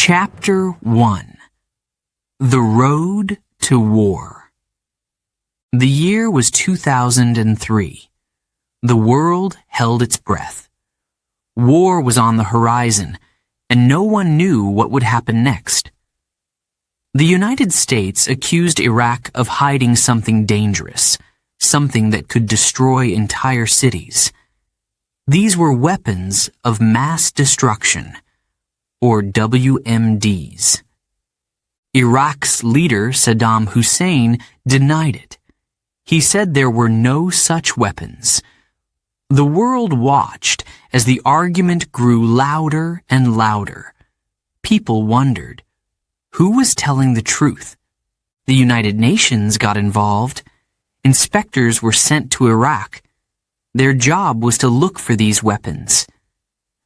Chapter 1. The Road to War. The year was 2003. The world held its breath. War was on the horizon, and no one knew what would happen next. The United States accused Iraq of hiding something dangerous, something that could destroy entire cities. These were weapons of mass destruction, or WMDs. Iraq's leader, Saddam Hussein, denied it. He said there were no such weapons. The world watched as the argument grew louder and louder. People wondered, who was telling the truth? The United Nations got involved. Inspectors were sent to Iraq. Their job was to look for these weapons.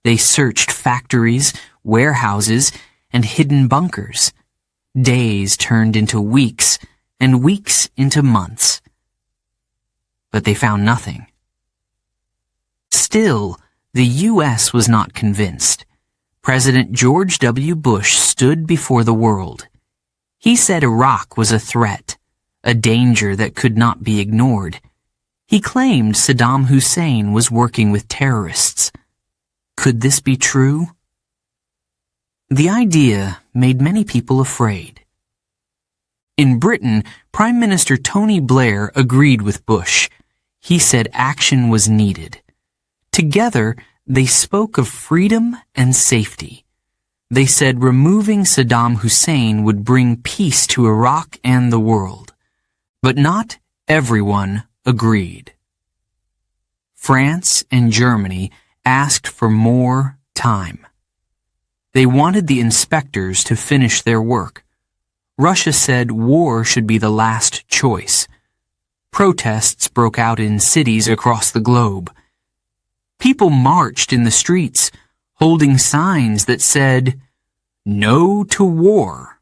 They searched factories, warehouses, and hidden bunkers. Days turned into weeks, and weeks into months. But they found nothing. Still, the U.S. was not convinced. President George W. Bush stood before the world. He said Iraq was a threat, a danger that could not be ignored. He claimed Saddam Hussein was working with terrorists. Could this be true? The idea made many people afraid. In Britain, Prime Minister Tony Blair agreed with Bush. He said action was needed. Together, they spoke of freedom and safety. They said removing Saddam Hussein would bring peace to Iraq and the world. But not everyone agreed. France and Germany asked for more time. They wanted the inspectors to finish their work. Russia said war should be the last choice. Protests broke out in cities across the globe. People marched in the streets, holding signs that said, "No to war."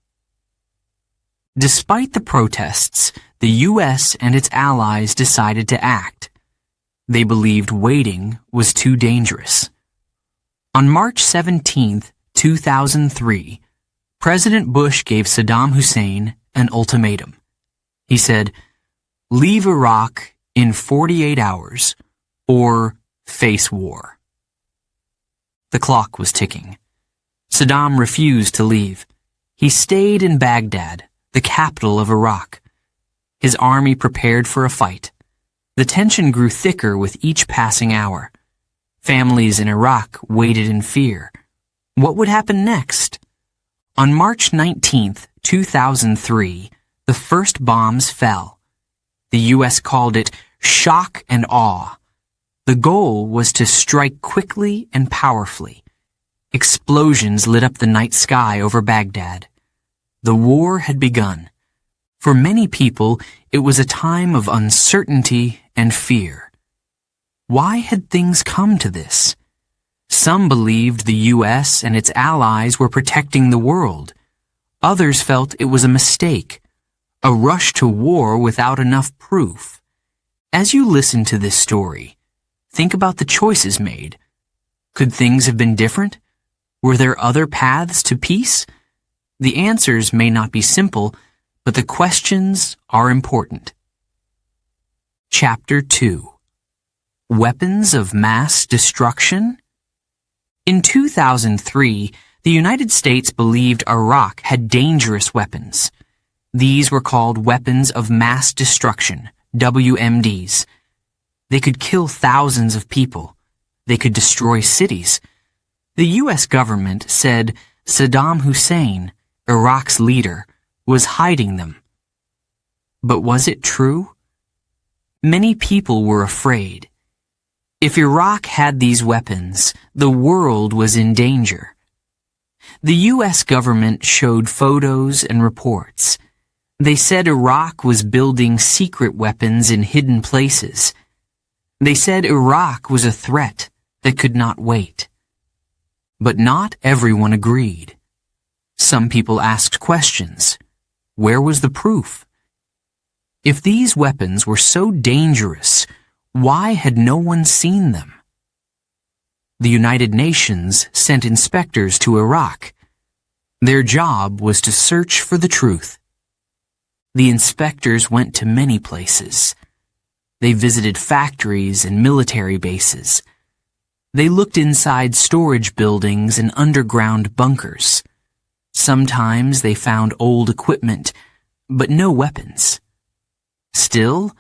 Despite the protests, the U.S. and its allies decided to act. They believed waiting was too dangerous. On March 17, 2003, President Bush gave Saddam Hussein an ultimatum. He said, "Leave Iraq in 48 hours, or face war." The clock was ticking. Saddam refused to leave. He stayed in Baghdad, the capital of Iraq. His army prepared for a fight. The tension grew thicker with each passing hour. Families in Iraq waited in fear. What would happen next? On March 19, 2003, the first bombs fell. The U.S. called it shock and awe. The goal was to strike quickly and powerfully. Explosions lit up the night sky over Baghdad. The war had begun. For many people, it was a time of uncertainty and fear. Why had things come to this? Some believed the U.S. and its allies were protecting the world. Others felt it was a mistake, a rush to war without enough proof. As you listen to this story, think about the choices made. Could things have been different? Were there other paths to peace? The answers may not be simple, but the questions are important. Chapter 2. Weapons of Mass Destruction? In 2003, the United States believed Iraq had dangerous weapons. These were called weapons of mass destruction, WMDs. They could kill thousands of people. They could destroy cities. The U.S. government said Saddam Hussein, Iraq's leader, was hiding them. But was it true? Many people were afraid. If Iraq had these weapons, the world was in danger. The U.S. government showed photos and reports. They said Iraq was building secret weapons in hidden places. They said Iraq was a threat that could not wait. But not everyone agreed. Some people asked questions. Where was the proof? If these weapons were so dangerous, why had no one seen them? The United Nations sent inspectors to Iraq. Their job was to search for the truth. The inspectors went to many places. They visited factories and military bases. They looked inside storage buildings and underground bunkers. Sometimes they found old equipment, but no weapons. Still,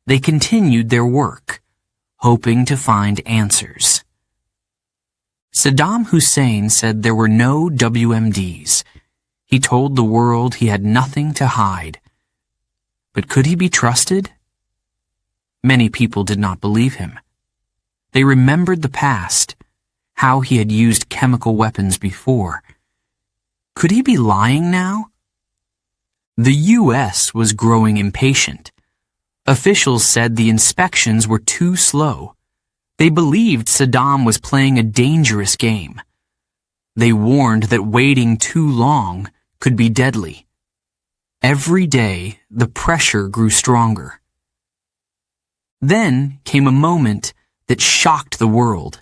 they continued their work, hoping to find answers. Saddam Hussein said there were no WMDs. He told the world he had nothing to hide. But could he be trusted? Many people did not believe him. They remembered the past, how he had used chemical weapons before. Could he be lying now? The U.S. was growing impatient. Officials said the inspections were too slow. They believed Saddam was playing a dangerous game. They warned that waiting too long could be deadly. Every day, the pressure grew stronger. Then came a moment that shocked the world.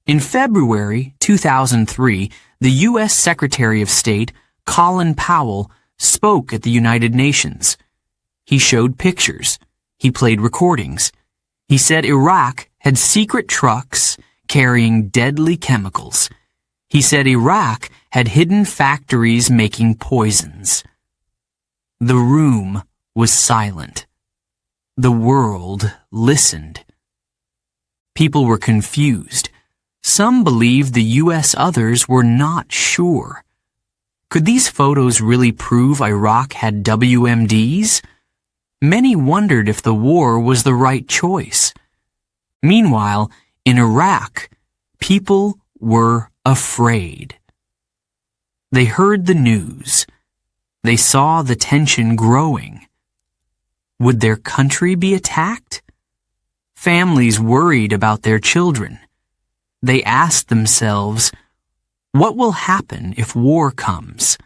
In February 2003, the U.S. Secretary of State, Colin Powell, spoke at the United Nations. He showed pictures. He played recordings. He said Iraq had secret trucks carrying deadly chemicals. He said Iraq had hidden factories making poisons. The room was silent. The world listened. People were confused. Some believed the U.S., others were not sure. Could these photos really prove Iraq had WMDs? Many wondered if the war was the right choice. Meanwhile, in Iraq, people were afraid. They heard the news. They saw the tension growing. Would their country be attacked? Families worried about their children. They asked themselves, what will happen if war comes?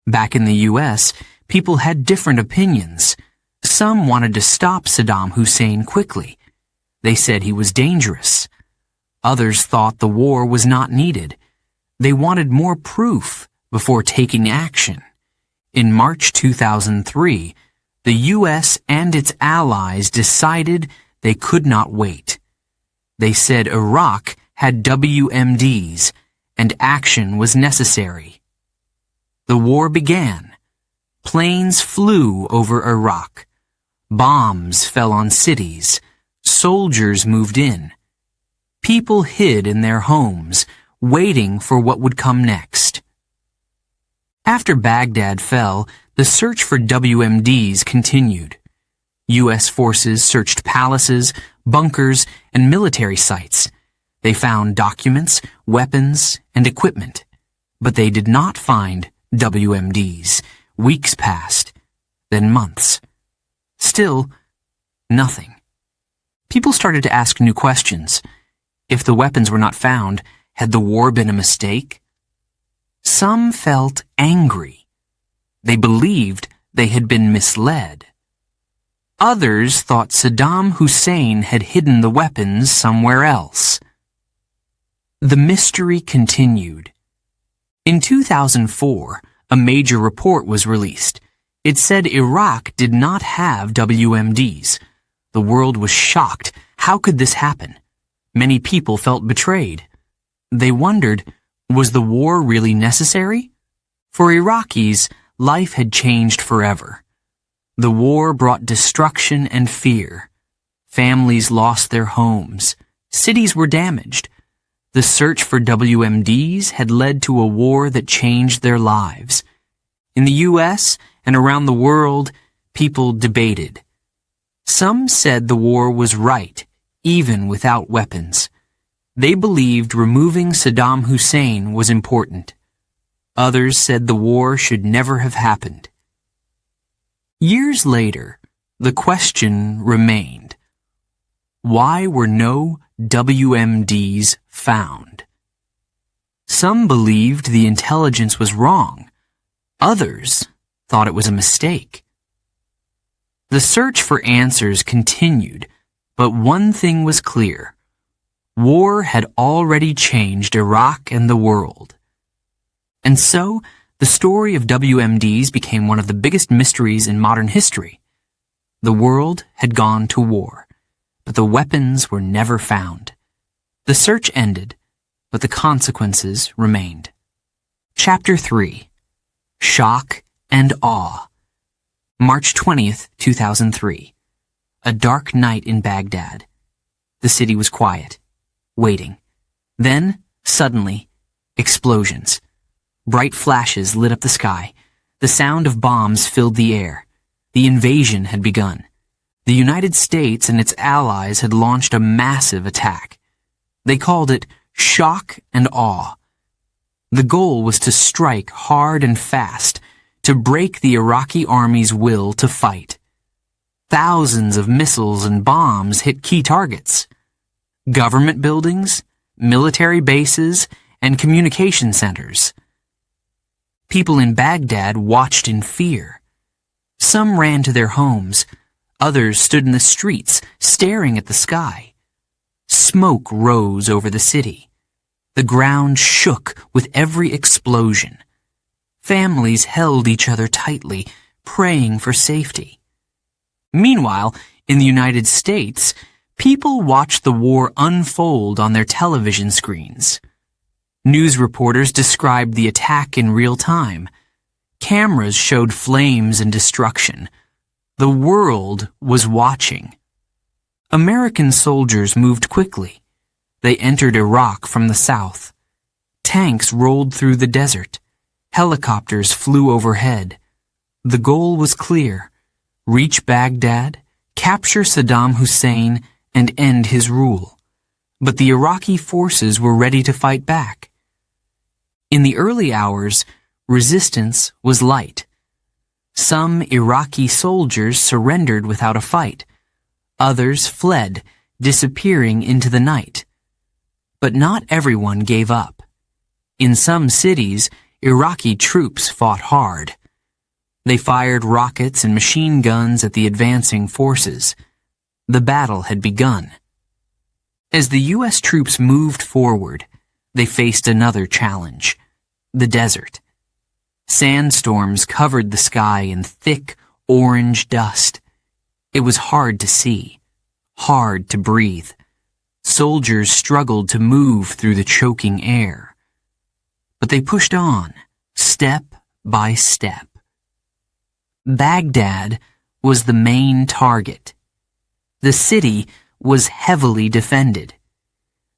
Back in the U.S., people had different opinions. Some wanted to stop Saddam Hussein quickly. They said he was dangerous. Others thought the war was not needed. They wanted more proof before taking action. In March 2003, the U.S. and its allies decided they could not wait. They said Iraq had WMDs and action was necessary. The war began. Planes flew over Iraq. Bombs fell on cities. Soldiers moved in. People hid in their homes, waiting for what would come next. After Baghdad fell, the search for WMDs continued. U.S. forces searched palaces, bunkers, and military sites. They found documents, weapons, and equipment. But they did not find WMDs. Weeks passed, then months. Still, nothing. People started to ask new questions. If the weapons were not found, had the war been a mistake? Some felt angry. They believed they had been misled. Others thought Saddam Hussein had hidden the weapons somewhere else. The mystery continued. In 2004, a major report was released. It said Iraq did not have WMDs. The world was shocked. How could this happen? Many people felt betrayed. They wondered, was the war really necessary? For Iraqis, life had changed forever. The war brought destruction and fear. Families lost their homes. Cities were damaged. The search for WMDs had led to a war that changed their lives. In the U.S. and around the world, people debated. Some said the war was right, even without weapons. They believed removing Saddam Hussein was important. Others said the war should never have happened. Years later, the question remained. Why were no WMDs found? Some believed the intelligence was wrong. Others thought it was a mistake. The search for answers continued, but one thing was clear. War had already changed Iraq and the world. And so, the story of WMDs became one of the biggest mysteries in modern history. The world had gone to war, but the weapons were never found. The search ended, but the consequences remained. Chapter 3. Shock and Awe. March 20th, 2003. A dark night in Baghdad. The city was quiet, waiting. Then, suddenly, explosions. Bright flashes lit up the sky. The sound of bombs filled the air. The invasion had begun. The United States and its allies had launched a massive attack. They called it shock and awe. The goal was to strike hard and fast, to break the Iraqi army's will to fight. Thousands of missiles and bombs hit key targets: government buildings, military bases, and communication centers. People in Baghdad watched in fear. Some ran to their homes. Others stood in the streets, staring at the sky. Smoke rose over the city. The ground shook with every explosion. Families held each other tightly, praying for safety. Meanwhile, in the United States, people watched the war unfold on their television screens. News reporters described the attack in real time. Cameras showed flames and destruction. The world was watching. American soldiers moved quickly. They entered Iraq from the south. Tanks rolled through the desert. Helicopters flew overhead. The goal was clear: reach Baghdad, capture Saddam Hussein, and end his rule. But the Iraqi forces were ready to fight back. In the early hours, resistance was light. Some Iraqi soldiers surrendered without a fight. Others fled, disappearing into the night. But not everyone gave up. In some cities, Iraqi troops fought hard. They fired rockets and machine guns at the advancing forces. The battle had begun. As the U.S. troops moved forward, they faced another challenge: the desert. Sandstorms covered the sky in thick, orange dust. It was hard to see, hard to breathe. Soldiers struggled to move through the choking air. But they pushed on, step by step. Baghdad was the main target. The city was heavily defended.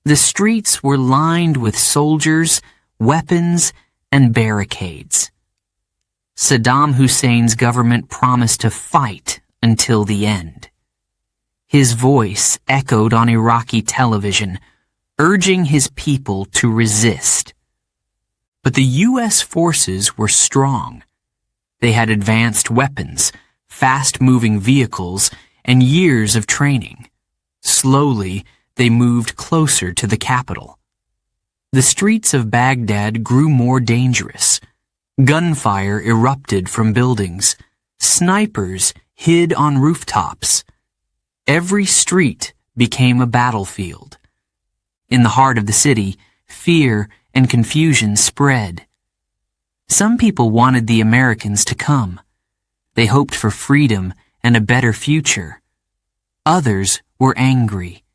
The streets were lined with soldiers, weapons, and barricades. Saddam Hussein's government promised to fight until the end. His voice echoed on Iraqi television, urging his people to resist. But the U.S. forces were strong. They had advanced weapons, fast-moving vehicles, and years of training. Slowly, they moved closer to the capital. The streets of Baghdad grew more dangerous. Gunfire erupted from buildings. Snipers hid on rooftops. Every street became a battlefield. In the heart of the city, fear and confusion spread. Some people wanted the Americans to come. They hoped for freedom and a better future. Others were angry.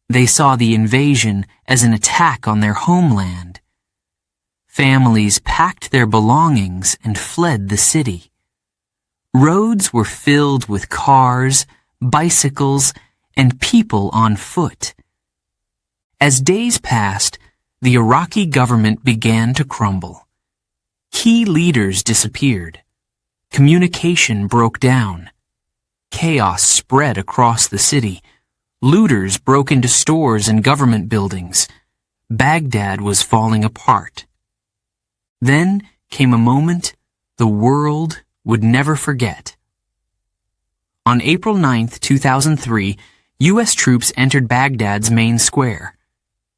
They saw the invasion as an attack on their homeland. Families packed their belongings and fled the city. Roads were filled with cars, bicycles, and people on foot. As days passed, the Iraqi government began to crumble. Key leaders disappeared. Communication broke down. Chaos spread across the city. Looters broke into stores and government buildings. Baghdad was falling apart. Then came a moment the world would never forget. On April 9, 2003, U.S. troops entered Baghdad's main square.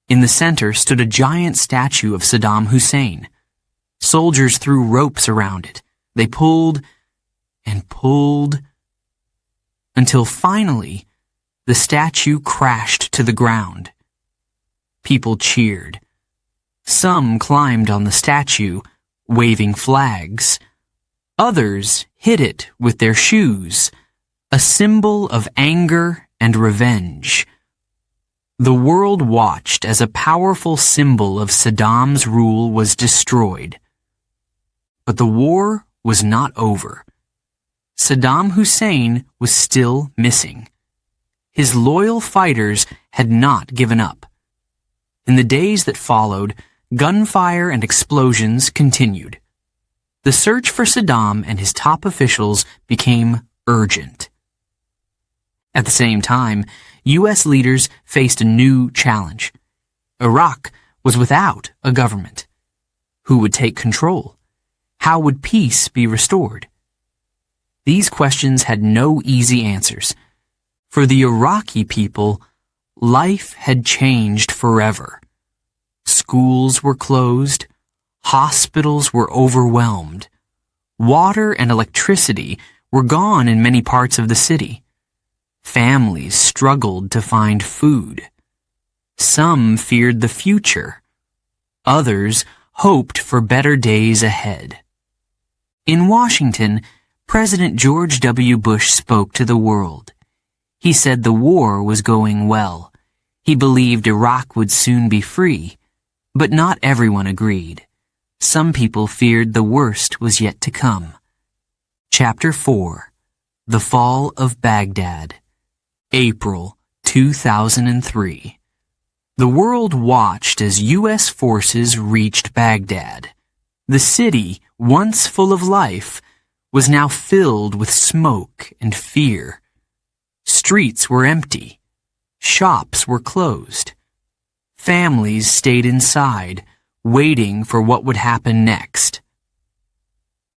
In the center stood a giant statue of Saddam Hussein. Soldiers threw ropes around it. They pulled and pulled until finally the statue crashed to the ground. People cheered. Some climbed on the statue, waving flags. Others hit it with their shoes, a symbol of anger and revenge. The world watched as a powerful symbol of Saddam's rule was destroyed. But the war was not over. Saddam Hussein was still missing. His loyal fighters had not given up. In the days that followed, gunfire and explosions continued. The search for Saddam and his top officials became urgent. At the same time, U.S. leaders faced a new challenge. Iraq was without a government. Who would take control? How would peace be restored? These questions had no easy answers. For the Iraqi people, life had changed forever. Schools were closed. Hospitals were overwhelmed. Water and electricity were gone in many parts of the city. Families struggled to find food. Some feared the future. Others hoped for better days ahead. In Washington, President George W. Bush spoke to the world. He said the war was going well. He believed Iraq would soon be free, but not everyone agreed. Some people feared the worst was yet to come. Chapter 4. The Fall of Baghdad. April 2003. The world watched as U.S. forces reached Baghdad. The city, once full of life, was now filled with smoke and fear. Streets were empty. Shops were closed. Families stayed inside, waiting for what would happen next.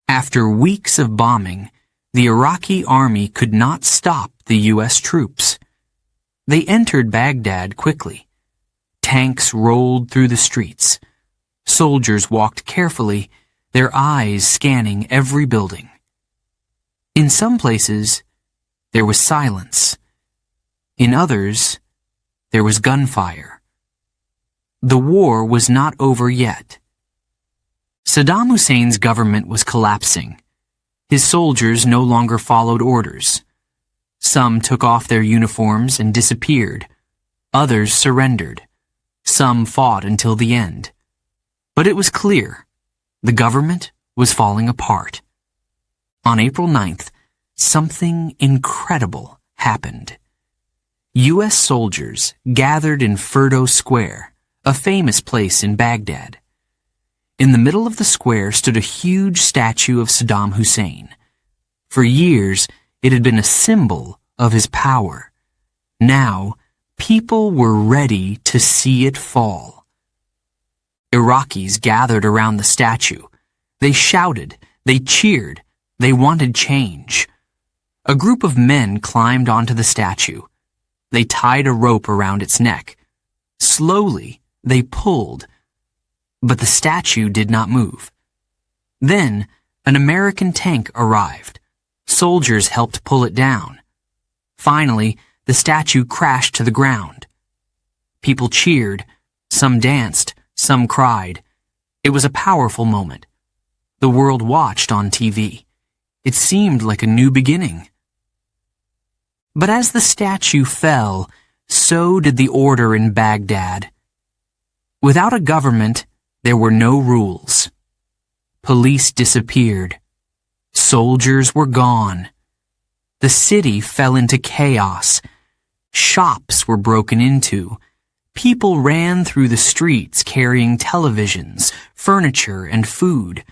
After weeks of bombing, the Iraqi army could not stop the U.S. troops. They entered Baghdad quickly. Tanks rolled through the streets. Soldiers walked carefully, their eyes scanning every building. In some places, there was silence. In others, there was gunfire. The war was not over yet. Saddam Hussein's government was collapsing. His soldiers no longer followed orders. Some took off their uniforms and disappeared. Others surrendered. Some fought until the end. But it was clear, the government was falling apart. On April 9th, something incredible happened. U.S. soldiers gathered in Ferdo Square, a famous place in Baghdad. In the middle of the square stood a huge statue of Saddam Hussein. For years, it had been a symbol of his power. Now, people were ready to see it fall. Iraqis gathered around the statue. They shouted, they cheered, they wanted change. A group of men climbed onto the statue. They tied a rope around its neck. Slowly, they pulled, but the statue did not move. Then, an American tank arrived. Soldiers helped pull it down. Finally, the statue crashed to the ground. People cheered, some danced, some cried. It was a powerful moment. The world watched on TV. It seemed like a new beginning. But as the statue fell, so did the order in Baghdad. Without a government, there were no rules. Police disappeared. Soldiers were gone. The city fell into chaos. Shops were broken into. People ran through the streets carrying televisions, furniture, and food.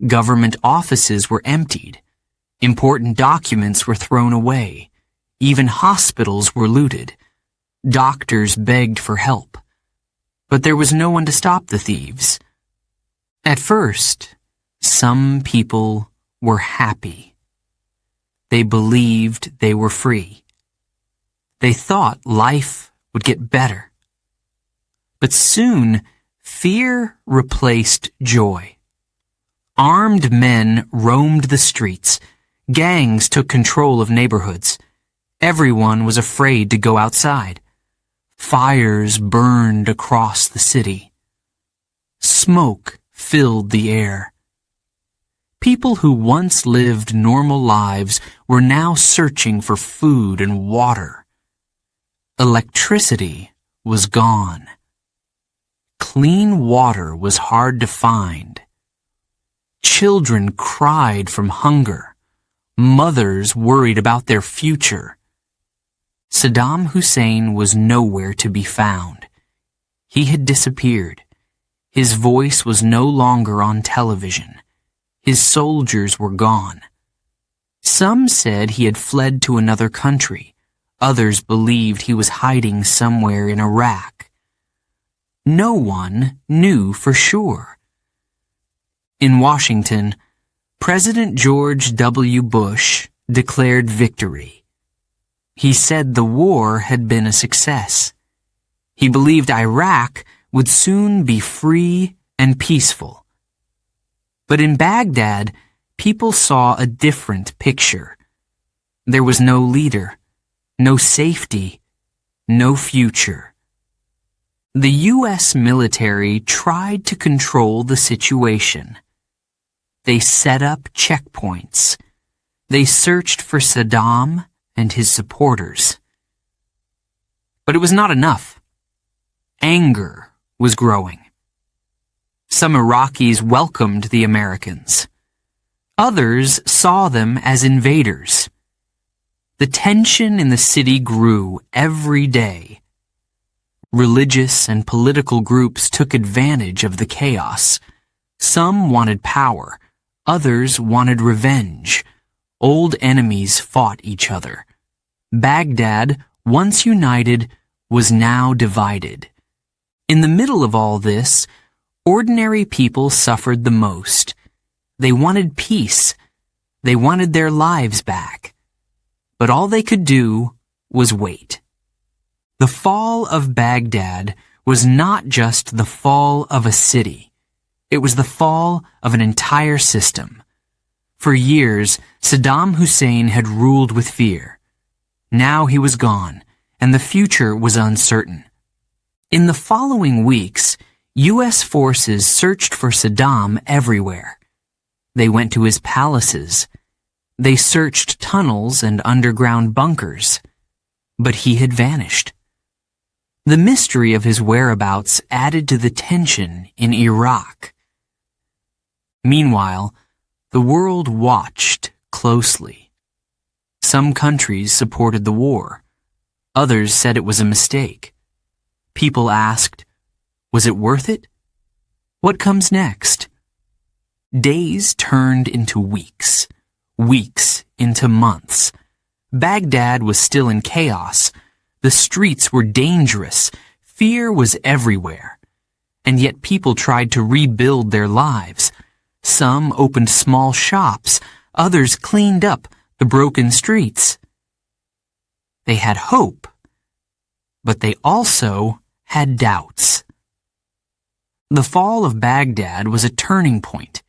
Government offices were emptied. Important documents were thrown away. Even hospitals were looted. Doctors begged for help. But there was no one to stop the thieves. At first, some people were happy. They believed they were free. They thought life would get better. But soon, fear replaced joy. Armed men roamed the streets. Gangs took control of neighborhoods. Everyone was afraid to go outside. Fires burned across the city. Smoke filled the air. People who once lived normal lives were now searching for food and water. Electricity was gone. Clean water was hard to find. Children cried from hunger. Mothers worried about their future. Saddam Hussein was nowhere to be found. He had disappeared. His voice was no longer on television. His soldiers were gone. Some said he had fled to another country. Others believed he was hiding somewhere in Iraq. No one knew for sure. In Washington, President George W. Bush declared victory. He said the war had been a success. He believed Iraq would soon be free and peaceful. But in Baghdad, people saw a different picture. There was no leader, no safety, no future. The U.S. military tried to control the situation. They set up checkpoints. They searched for Saddam and his supporters. But it was not enough. Anger was growing. Some Iraqis welcomed the Americans. Others saw them as invaders. The tension in the city grew every day. Religious and political groups took advantage of the chaos. Some wanted power. Others wanted revenge. Old enemies fought each other. Baghdad, once united, was now divided. In the middle of all this, ordinary people suffered the most. They wanted peace. They wanted their lives back. But all they could do was wait. The fall of Baghdad was not just the fall of a city. It was the fall of an entire system. For years, Saddam Hussein had ruled with fear. Now he was gone, and the future was uncertain. In the following weeks, U.S. forces searched for Saddam everywhere. They went to his palaces. They searched tunnels and underground bunkers. But he had vanished. The mystery of his whereabouts added to the tension in Iraq. Meanwhile, the world watched closely. Some countries supported the war. Others said it was a mistake. People asked, was it worth it? What comes next? Days turned into weeks. Weeks into months. Baghdad was still in chaos. The streets were dangerous. Fear was everywhere. And yet people tried to rebuild their lives. Some opened small shops. Others cleaned up the broken streets. They had hope, but they also had doubts. The fall of Baghdad was a turning point.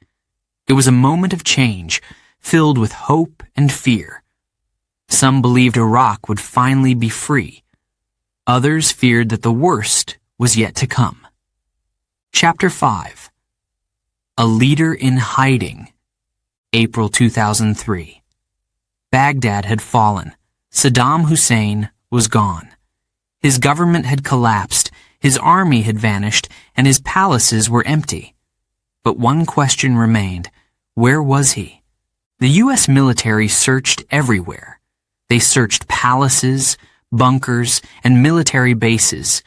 It was a moment of change, filled with hope and fear. Some believed Iraq would finally be free. Others feared that the worst was yet to come. Chapter 5. A Leader in Hiding. April 2003. Baghdad had fallen. Saddam Hussein was gone. His government had collapsed, his army had vanished, and his palaces were empty. But one question remained. Where was he? The U.S. military searched everywhere. They searched palaces, bunkers, and military bases.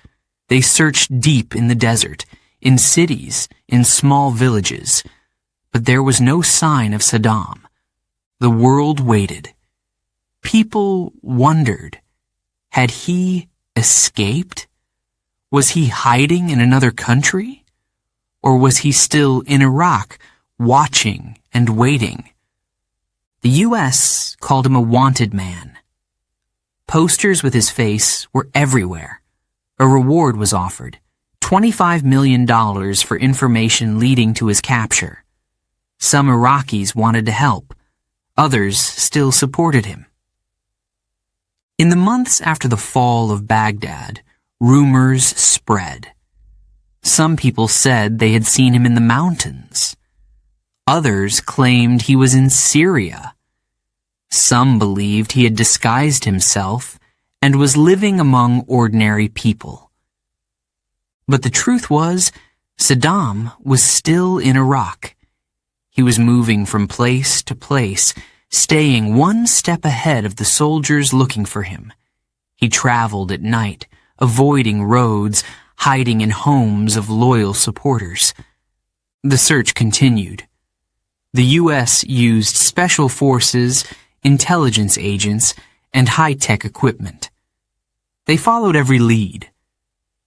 They searched deep in the desert, in cities, in small villages. But there was no sign of Saddam. The world waited. People wondered, had he escaped? Was he hiding in another country? Or was he still in Iraq, watching and waiting? The U.S. called him a wanted man. Posters with his face were everywhere. A reward was offered, $25 million for information leading to his capture. Some Iraqis wanted to help. Others still supported him. In the months after the fall of Baghdad, rumors spread. Some people said they had seen him in the mountains. Others claimed he was in Syria. Some believed he had disguised himself and was living among ordinary people. But the truth was, Saddam was still in Iraq. He was moving from place to place, staying one step ahead of the soldiers looking for him. He traveled at night, avoiding roads, hiding in homes of loyal supporters. The search continued. The U.S. used special forces, intelligence agents, and high-tech equipment. They followed every lead.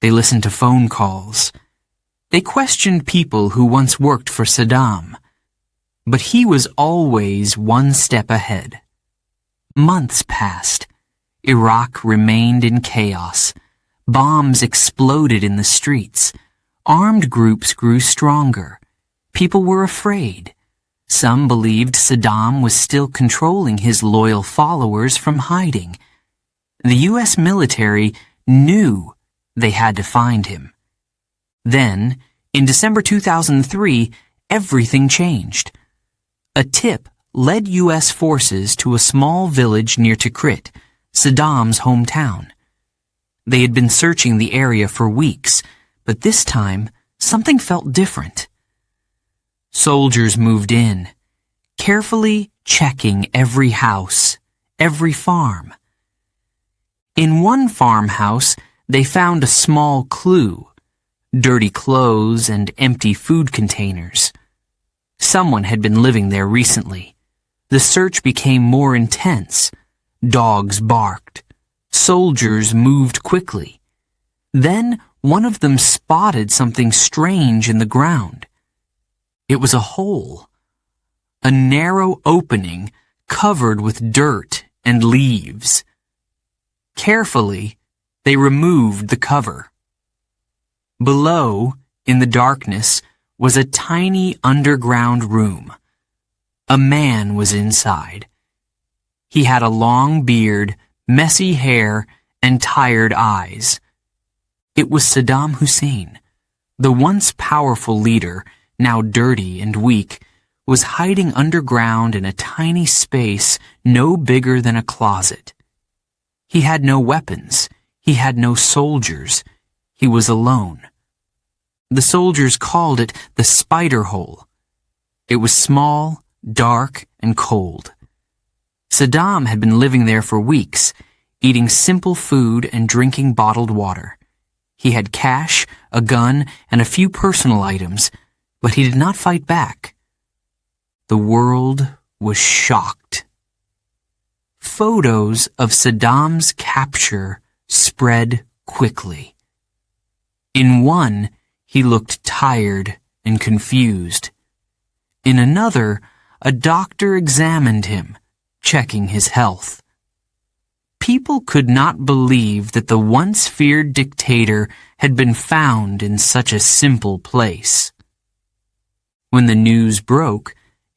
They listened to phone calls. They questioned people who once worked for Saddam. But he was always one step ahead. Months passed. Iraq remained in chaos. Bombs exploded in the streets. Armed groups grew stronger. People were afraid. Some believed Saddam was still controlling his loyal followers from hiding. The U.S. military knew they had to find him. Then, in December 2003, everything changed. A tip led U.S. forces to a small village near Tikrit, Saddam's hometown. They had been searching the area for weeks, but this time, something felt different. Soldiers moved in, carefully checking every house, every farm. In one farmhouse, they found a small clue: dirty clothes and empty food containers. Someone had been living there recently. The search became more intense. Dogs barked. Soldiers moved quickly. Then one of them spotted something strange in the ground. It was a hole. A narrow opening covered with dirt and leaves. Carefully, they removed the cover. Below, in the darkness, was a tiny underground room. A man was inside. He had a long beard, messy hair, and tired eyes. It was Saddam Hussein. The once powerful leader, now dirty and weak, was hiding underground in a tiny space no bigger than a closet. He had no weapons. He had no soldiers. He was alone. The soldiers called it the spider hole. It was small, dark, and cold. Saddam had been living there for weeks, eating simple food and drinking bottled water. He had cash, a gun, and a few personal items, but he did not fight back. The world was shocked. Photos of Saddam's capture spread quickly. In one, he looked tired and confused. In another, a doctor examined him, checking his health. People could not believe that the once feared dictator had been found in such a simple place. When the news broke,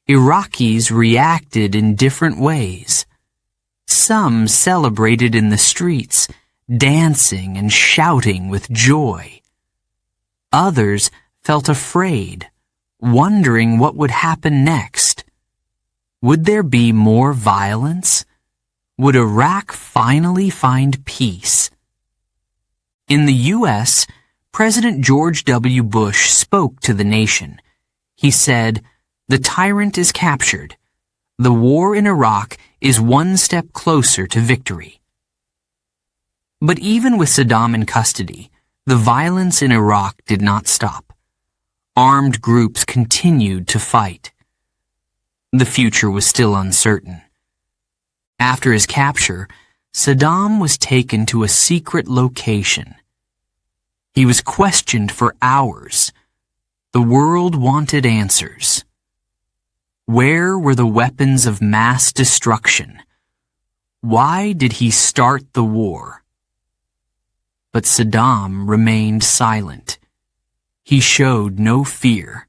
Iraqis reacted in different ways. Some celebrated in the streets, dancing and shouting with joy. Others felt afraid, wondering what would happen next. Would there be more violence? Would Iraq finally find peace? In the U.S., President George W. Bush spoke to the nation. He said, "The tyrant is captured. The war in Iraq is one step closer to victory." But even with Saddam in custody, the violence in Iraq did not stop. Armed groups continued to fight. The future was still uncertain. After his capture, Saddam was taken to a secret location. He was questioned for hours. The world wanted answers. Where were the weapons of mass destruction? Why did he start the war? But Saddam remained silent. He showed no fear.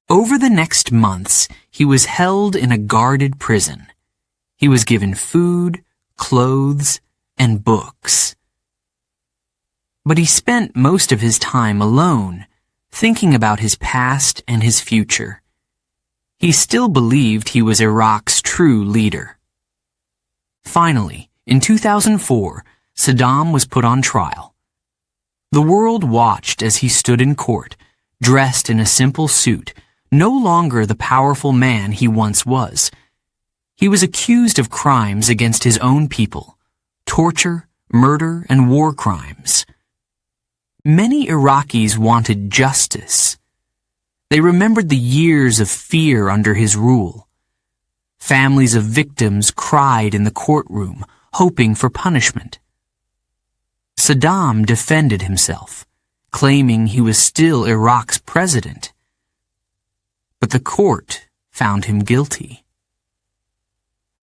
Over the next months, he was held in a guarded prison. He was given food, clothes, and books. But he spent most of his time alone, thinking about his past and his future. he still believed he was Iraq's true leader. Finally, in 2004, Saddam was put on trial. The world watched as he stood in court, dressed in a simple suit, no longer the powerful man he once was. He was accused of crimes against his own people, torture, murder, and war crimes. Many Iraqis wanted justice. They remembered the years of fear under his rule. Families of victims cried in the courtroom, hoping for punishment. Saddam defended himself, claiming he was still Iraq's president. But the court found him guilty.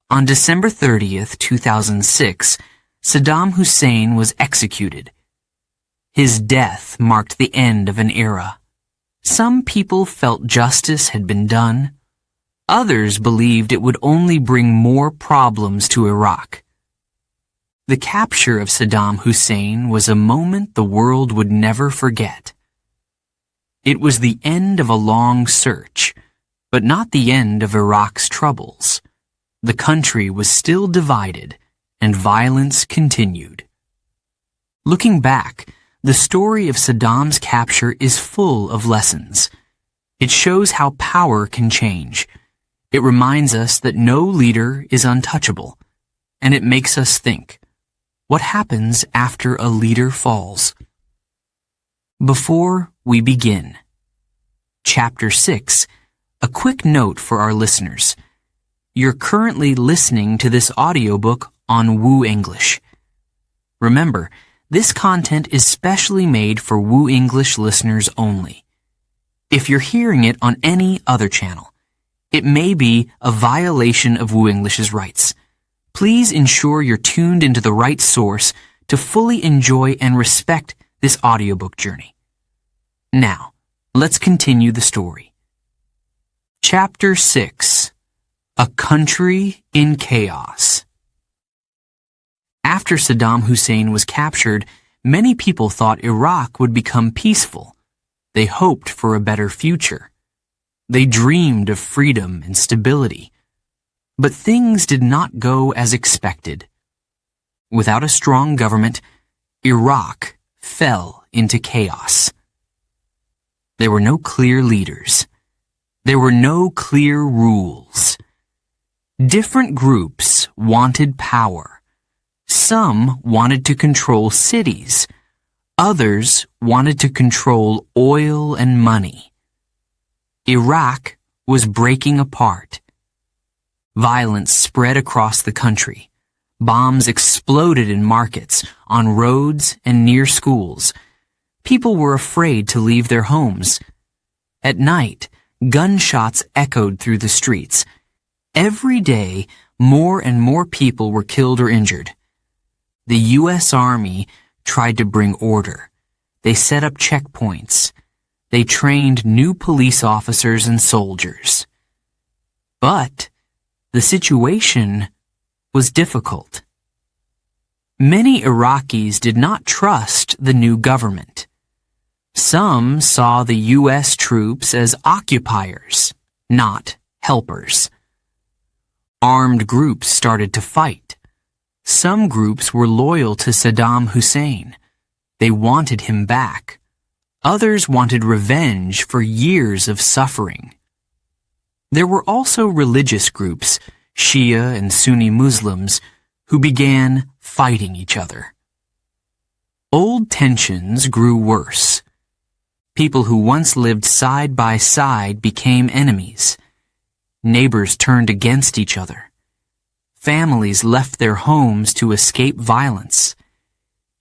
On December 30th, 2006, Saddam Hussein was executed. His death marked the end of an era. Some people felt justice had been done. Others believed it would only bring more problems to Iraq. The capture of Saddam Hussein was a moment the world would never forget. It was the end of a long search, but not the end of Iraq's troubles. The country was still divided, and violence continued. Looking back, the story of Saddam's capture is full of lessons. It shows how power can change. It reminds us that no leader is untouchable, and it makes us think, what happens after a leader falls? Before we begin, Chapter 6, a quick note for our listeners. You're currently listening to this audiobook on WooEnglish. Remember, this content is specially made for WooEnglish listeners only. If you're hearing it on any other channel, it may be a violation of WooEnglish's rights. Please ensure you're tuned into the right source to fully enjoy and respect this audiobook journey. Now, let's continue the story. Chapter 6, A Country in Chaos. After Saddam Hussein was captured, many people thought Iraq would become peaceful. They hoped for a better future. They dreamed of freedom and stability. But things did not go as expected. Without a strong government, Iraq fell into chaos. There were no clear leaders. There were no clear rules. Different groups wanted power. Some wanted to control cities. Others wanted to control oil and money. Iraq was breaking apart. Violence spread across the country. Bombs exploded in markets, on roads, and near schools. People were afraid to leave their homes. At night, gunshots echoed through the streets. Every day, more and more people were killed or injured. The U.S. Army tried to bring order. They set up checkpoints. They trained new police officers and soldiers. But the situation was difficult. Many Iraqis did not trust the new government. Some saw the U.S. troops as occupiers, not helpers. Armed groups started to fight. Some groups were loyal to Saddam Hussein. They wanted him back. Others wanted revenge for years of suffering. There were also religious groups, Shia and Sunni Muslims, who began fighting each other. Old tensions grew worse. People who once lived side by side became enemies. Neighbors turned against each other. Families left their homes to escape violence.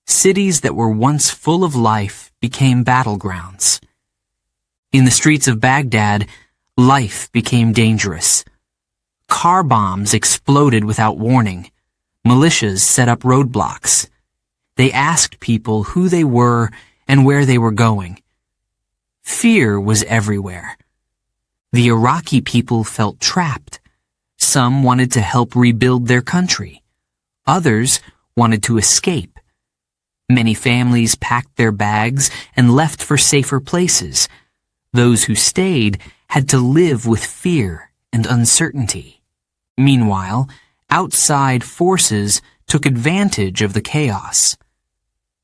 Cities that were once full of life became battlegrounds. In the streets of Baghdad, life became dangerous. Car bombs exploded without warning. Militias set up roadblocks. They asked people who they were and where they were going. Fear was everywhere. The Iraqi people felt trapped. Some wanted to help rebuild their country. Others wanted to escape. Many families packed their bags and left for safer places. Those who stayed had to live with fear and uncertainty. Meanwhile, outside forces took advantage of the chaos.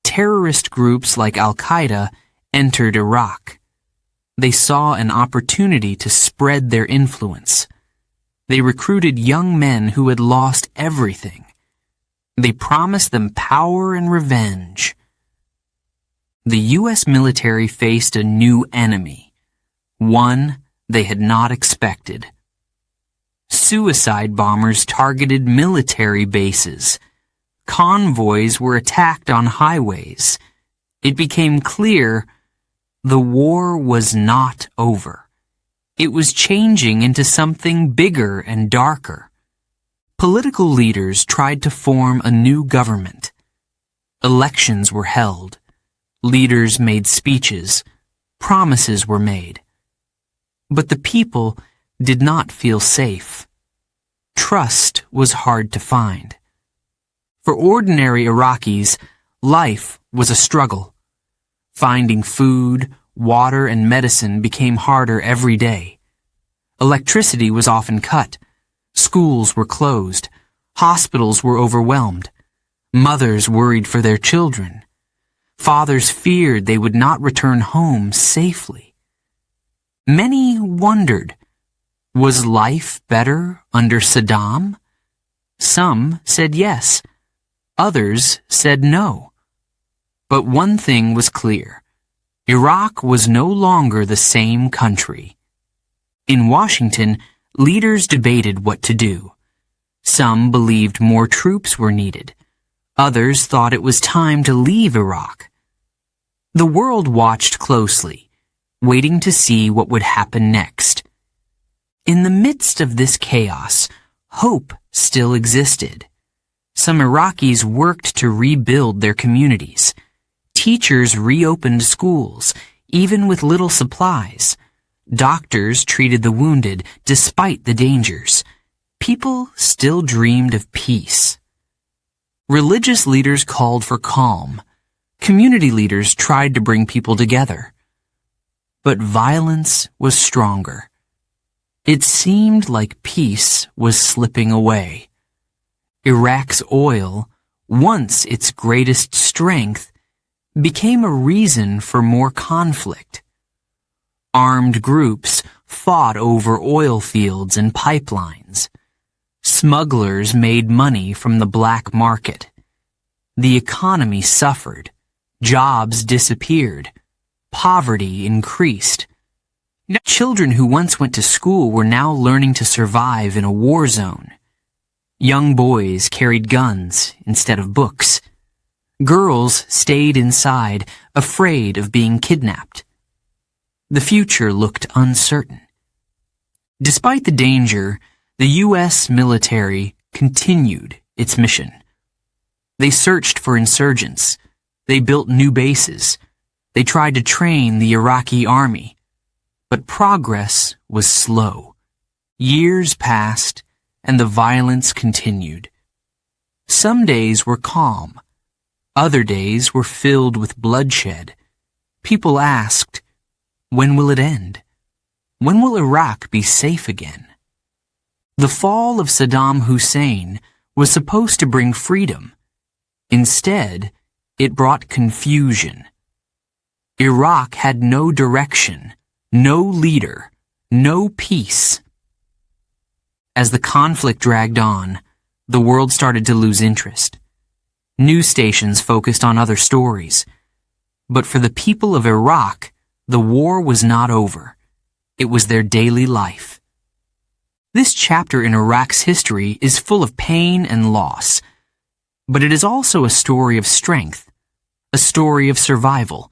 Terrorist groups like Al-Qaeda entered Iraq. They saw an opportunity to spread their influence. They recruited young men who had lost everything. They promised them power and revenge. The U.S. military faced a new enemy, one they had not expected. Suicide bombers targeted military bases. Convoys were attacked on highways. It became clear the war was not over. It was changing into something bigger and darker. Political leaders tried to form a new government. Elections were held. Leaders made speeches. Promises were made. But the people did not feel safe. Trust was hard to find. For ordinary Iraqis, life was a struggle. Finding food, water, and medicine became harder every day. Electricity was often cut. Schools were closed. Hospitals were overwhelmed. Mothers worried for their children. Fathers feared they would not return home safely. Many wondered, was life better under Saddam? Some said yes. Others said no. But one thing was clear. Iraq was no longer the same country. In Washington, leaders debated what to do. Some believed more troops were needed. Others thought it was time to leave Iraq. The world watched closely, waiting to see what would happen next. In the midst of this chaos, hope still existed. Some Iraqis worked to rebuild their communities. Teachers reopened schools, even with little supplies. Doctors treated the wounded despite the dangers. People still dreamed of peace. Religious leaders called for calm. Community leaders tried to bring people together. But violence was stronger. It seemed like peace was slipping away. Iraq's oil, once its greatest strength, became a reason for more conflict. Armed groups fought over oil fields and pipelines. Smugglers made money from the black market. The economy suffered. Jobs disappeared. Poverty increased. Children who once went to school were now learning to survive in a war zone. Young boys carried guns instead of books. Girls stayed inside, afraid of being kidnapped. The future looked uncertain. Despite the danger, the U.S. military continued its mission. They searched for insurgents. They built new bases. They tried to train the Iraqi army. But progress was slow. Years passed, and the violence continued. Some days were calm. Other days were filled with bloodshed. People asked, when will it end? When will Iraq be safe again? The fall of Saddam Hussein was supposed to bring freedom. Instead, it brought confusion. Iraq had no direction, no leader, no peace. As the conflict dragged on, the world started to lose interest. News stations focused on other stories. But for the people of Iraq, the war was not over. It was their daily life. This chapter in Iraq's history is full of pain and loss. But it is also a story of strength, a story of survival,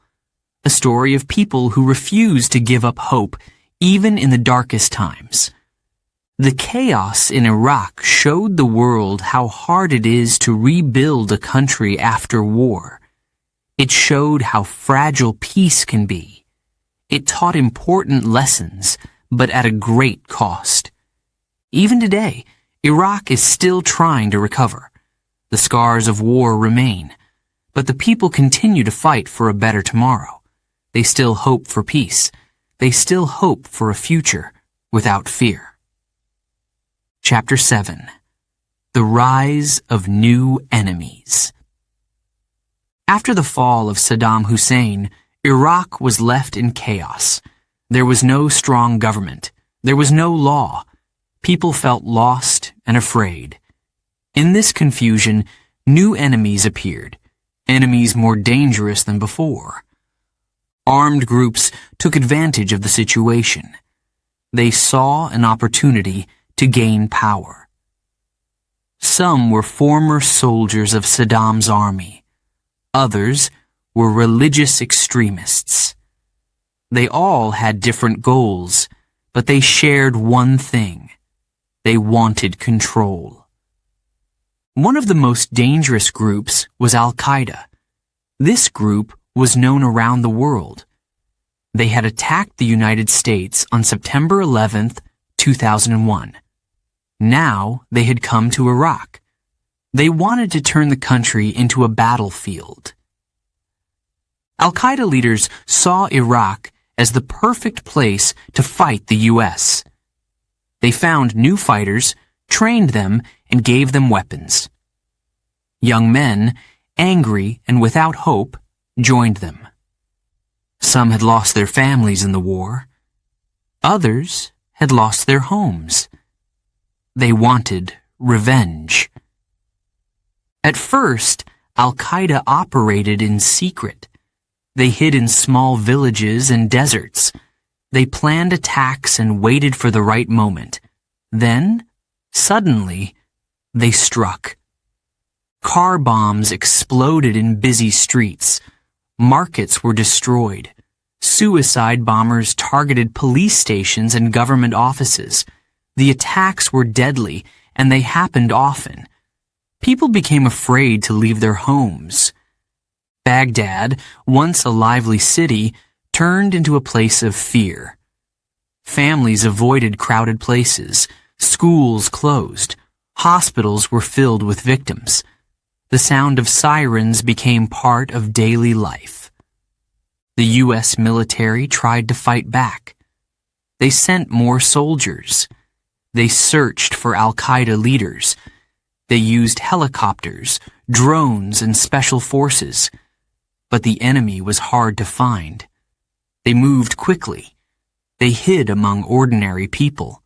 a story of people who refuse to give up hope, even in the darkest times. The chaos in Iraq showed the world how hard it is to rebuild a country after war. It showed how fragile peace can be. It taught important lessons, but at a great cost. Even today, Iraq is still trying to recover. The scars of war remain, but the people continue to fight for a better tomorrow. They still hope for peace. They still hope for a future without fear. Chapter 7. The Rise of New Enemies. After the fall of Saddam Hussein, Iraq was left in chaos. There was no strong government. There was no law. People felt lost and afraid. In this confusion, new enemies appeared, enemies more dangerous than before. Armed groups took advantage of the situation. They saw an opportunity to gain power. Some were former soldiers of Saddam's army. Others were religious extremists. They all had different goals, but they shared one thing. They wanted control. One of the most dangerous groups was Al-Qaeda. This group was known around the world. They had attacked the United States on September 11th, 2001. Now they had come to Iraq. They wanted to turn the country into a battlefield. Al-Qaeda leaders saw Iraq as the perfect place to fight the U.S. They found new fighters, trained them, and gave them weapons. Young men, angry and without hope, joined them. Some had lost their families in the war. Others had lost their homes. They wanted revenge. At first, Al-Qaeda operated in secret. They hid in small villages and deserts. They planned attacks and waited for the right moment. Then, suddenly, they struck. Car bombs exploded in busy streets. Markets were destroyed. Suicide bombers targeted police stations and government offices. The attacks were deadly, and they happened often. People became afraid to leave their homes. Baghdad, once a lively city, turned into a place of fear. Families avoided crowded places. Schools closed. Hospitals were filled with victims. The sound of sirens became part of daily life. The U.S. military tried to fight back. They sent more soldiers. They searched for Al-Qaeda leaders. They used helicopters, drones, and special forces. But the enemy was hard to find. They moved quickly. They hid among ordinary people.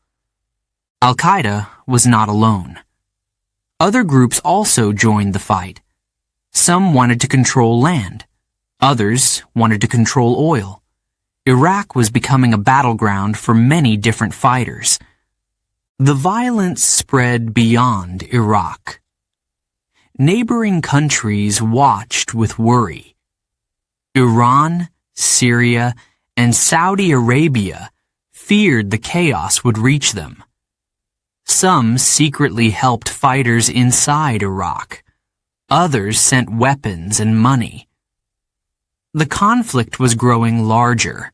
Al-Qaeda was not alone. Other groups also joined the fight. Some wanted to control land. Others wanted to control oil. Iraq was becoming a battleground for many different fighters. The violence spread beyond Iraq. Neighboring countries watched with worry. Iran, Syria, and Saudi Arabia feared the chaos would reach them. Some secretly helped fighters inside Iraq. Others sent weapons and money. The conflict was growing larger.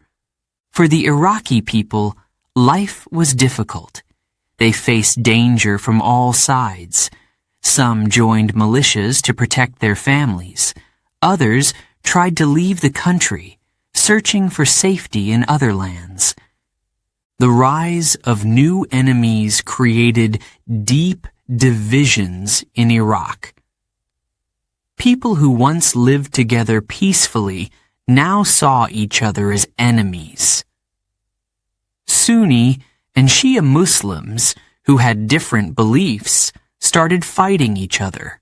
For the Iraqi people, life was difficult. They faced danger from all sides. Some joined militias to protect their families. Others tried to leave the country, searching for safety in other lands. The rise of new enemies created deep divisions in Iraq. People who once lived together peacefully now saw each other as enemies. Sunni and Shia Muslims, who had different beliefs, started fighting each other.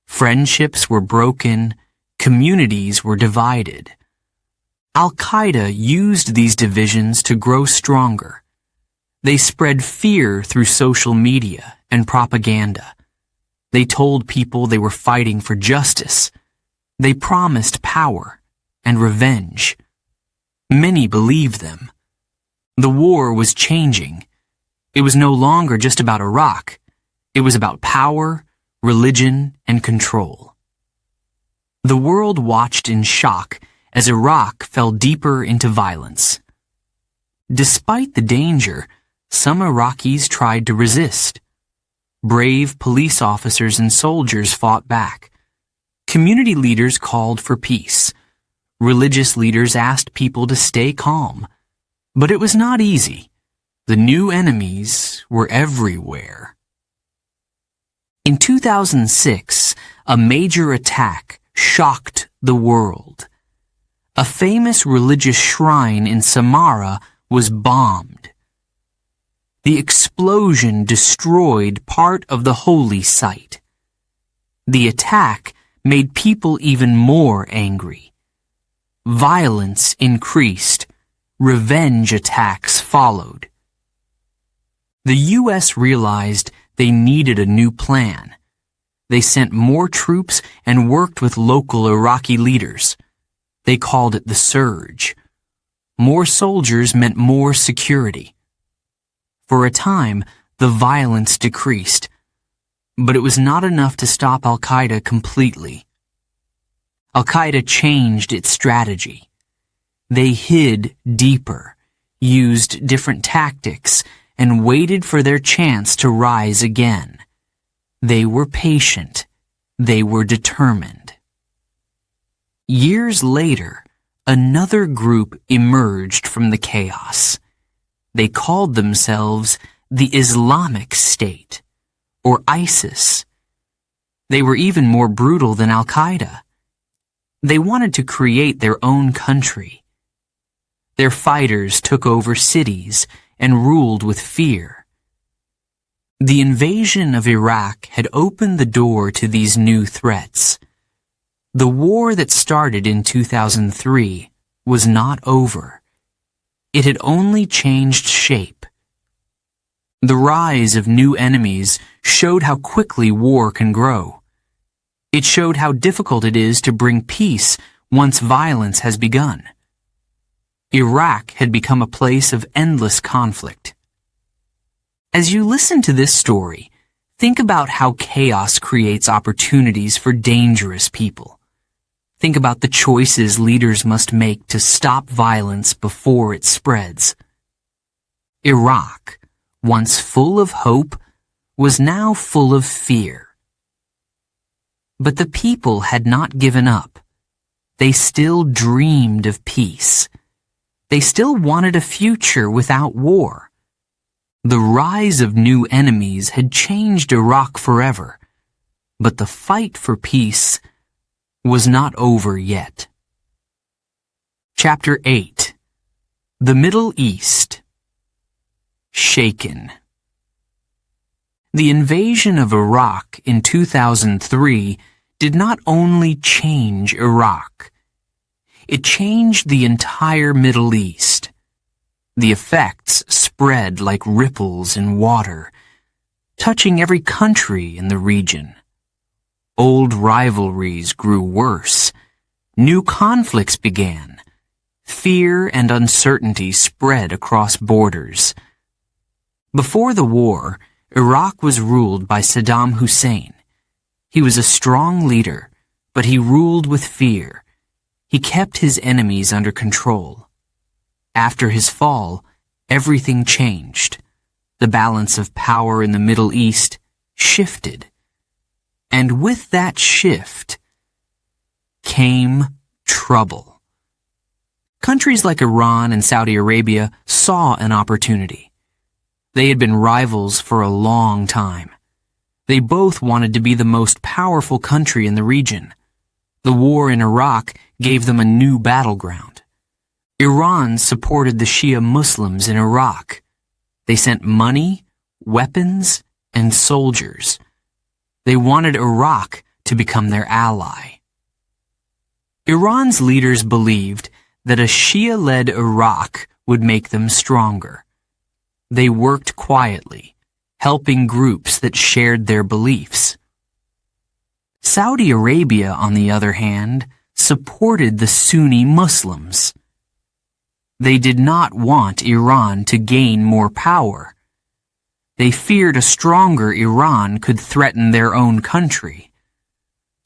Friendships were broken, communities were divided. Al-Qaeda used these divisions to grow stronger. They spread fear through social media and propaganda. They told people they were fighting for justice. They promised power and revenge. Many believed them. The war was changing. It was no longer just about Iraq. It was about power, religion, and control. The world watched in shock as Iraq fell deeper into violence. Despite the danger, some Iraqis tried to resist. Brave police officers and soldiers fought back. Community leaders called for peace. Religious leaders asked people to stay calm. But it was not easy. The new enemies were everywhere. In 2006, a major attack shocked the world. A famous religious shrine in Samara was bombed. The explosion destroyed part of the holy site. The attack made people even more angry. Violence increased. Revenge attacks followed. The U.S. realized they needed a new plan. They sent more troops and worked with local Iraqi leaders. They called it the surge. More soldiers meant more security. For a time, the violence decreased, but it was not enough to stop Al-Qaeda completely. Al-Qaeda changed its strategy. They hid deeper, used different tactics, and waited for their chance to rise again. They were patient. They were determined. Years later, another group emerged from the chaos. They called themselves the Islamic State, or ISIS. They were even more brutal than Al-Qaeda. They wanted to create their own country. Their fighters took over cities and ruled with fear. The invasion of Iraq had opened the door to these new threats. The war that started in 2003 was not over. It had only changed shape. The rise of new enemies showed how quickly war can grow. It showed how difficult it is to bring peace once violence has begun. Iraq had become a place of endless conflict. As you listen to this story, think about how chaos creates opportunities for dangerous people. Think about the choices leaders must make to stop violence before it spreads. Iraq, once full of hope, was now full of fear. But the people had not given up. They still dreamed of peace. They still wanted a future without war. The rise of new enemies had changed Iraq forever, but the fight for peace was not over yet. Chapter 8. The Middle East. Shaken. The invasion of Iraq in 2003 did not only change Iraq. It changed the entire Middle East. The effects spread like ripples in water, touching every country in the region. Old rivalries grew worse. New conflicts began. Fear and uncertainty spread across borders. Before the war, Iraq was ruled by Saddam Hussein. He was a strong leader, but he ruled with fear. He kept his enemies under control. After his fall, everything changed. The balance of power in the Middle East shifted. And with that shift came trouble. Countries like Iran and Saudi Arabia saw an opportunity. They had been rivals for a long time. They both wanted to be the most powerful country in the region. The war in Iraq gave them a new battleground. Iran supported the Shia Muslims in Iraq. They sent money, weapons, and soldiers. They wanted Iraq to become their ally. Iran's leaders believed that a Shia-led Iraq would make them stronger. They worked quietly, helping groups that shared their beliefs. Saudi Arabia, on the other hand, supported the Sunni Muslims. They did not want Iran to gain more power. They feared a stronger Iran could threaten their own country.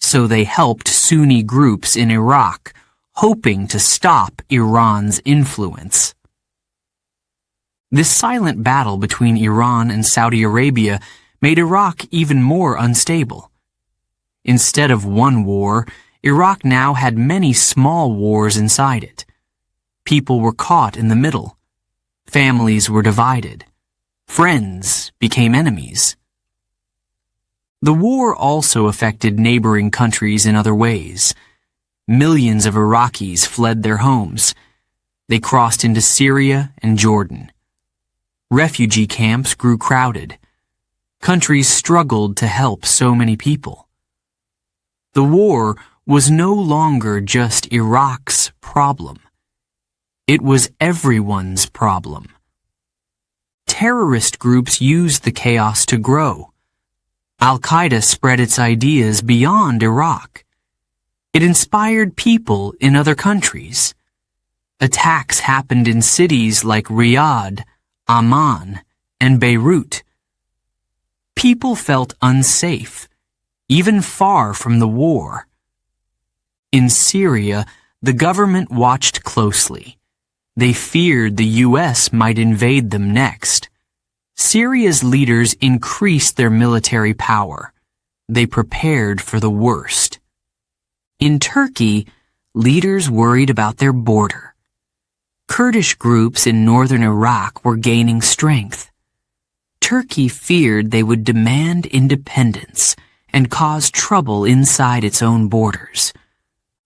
So they helped Sunni groups in Iraq, hoping to stop Iran's influence. This silent battle between Iran and Saudi Arabia made Iraq even more unstable. Instead of one war, Iraq now had many small wars inside it. People were caught in the middle. Families were divided. Friends became enemies. The war also affected neighboring countries in other ways. Millions of Iraqis fled their homes. They crossed into Syria and Jordan. Refugee camps grew crowded. Countries struggled to help so many people. The war was no longer just Iraq's problem. It was everyone's problem. Terrorist groups used the chaos to grow. Al-Qaeda spread its ideas beyond Iraq. It inspired people in other countries. Attacks happened in cities like Riyadh, Amman, and Beirut. People felt unsafe, even far from the war. In Syria, the government watched closely. They feared the U.S. might invade them next. Syria's leaders increased their military power. They prepared for the worst. In Turkey, leaders worried about their border. Kurdish groups in northern Iraq were gaining strength. Turkey feared they would demand independence and cause trouble inside its own borders.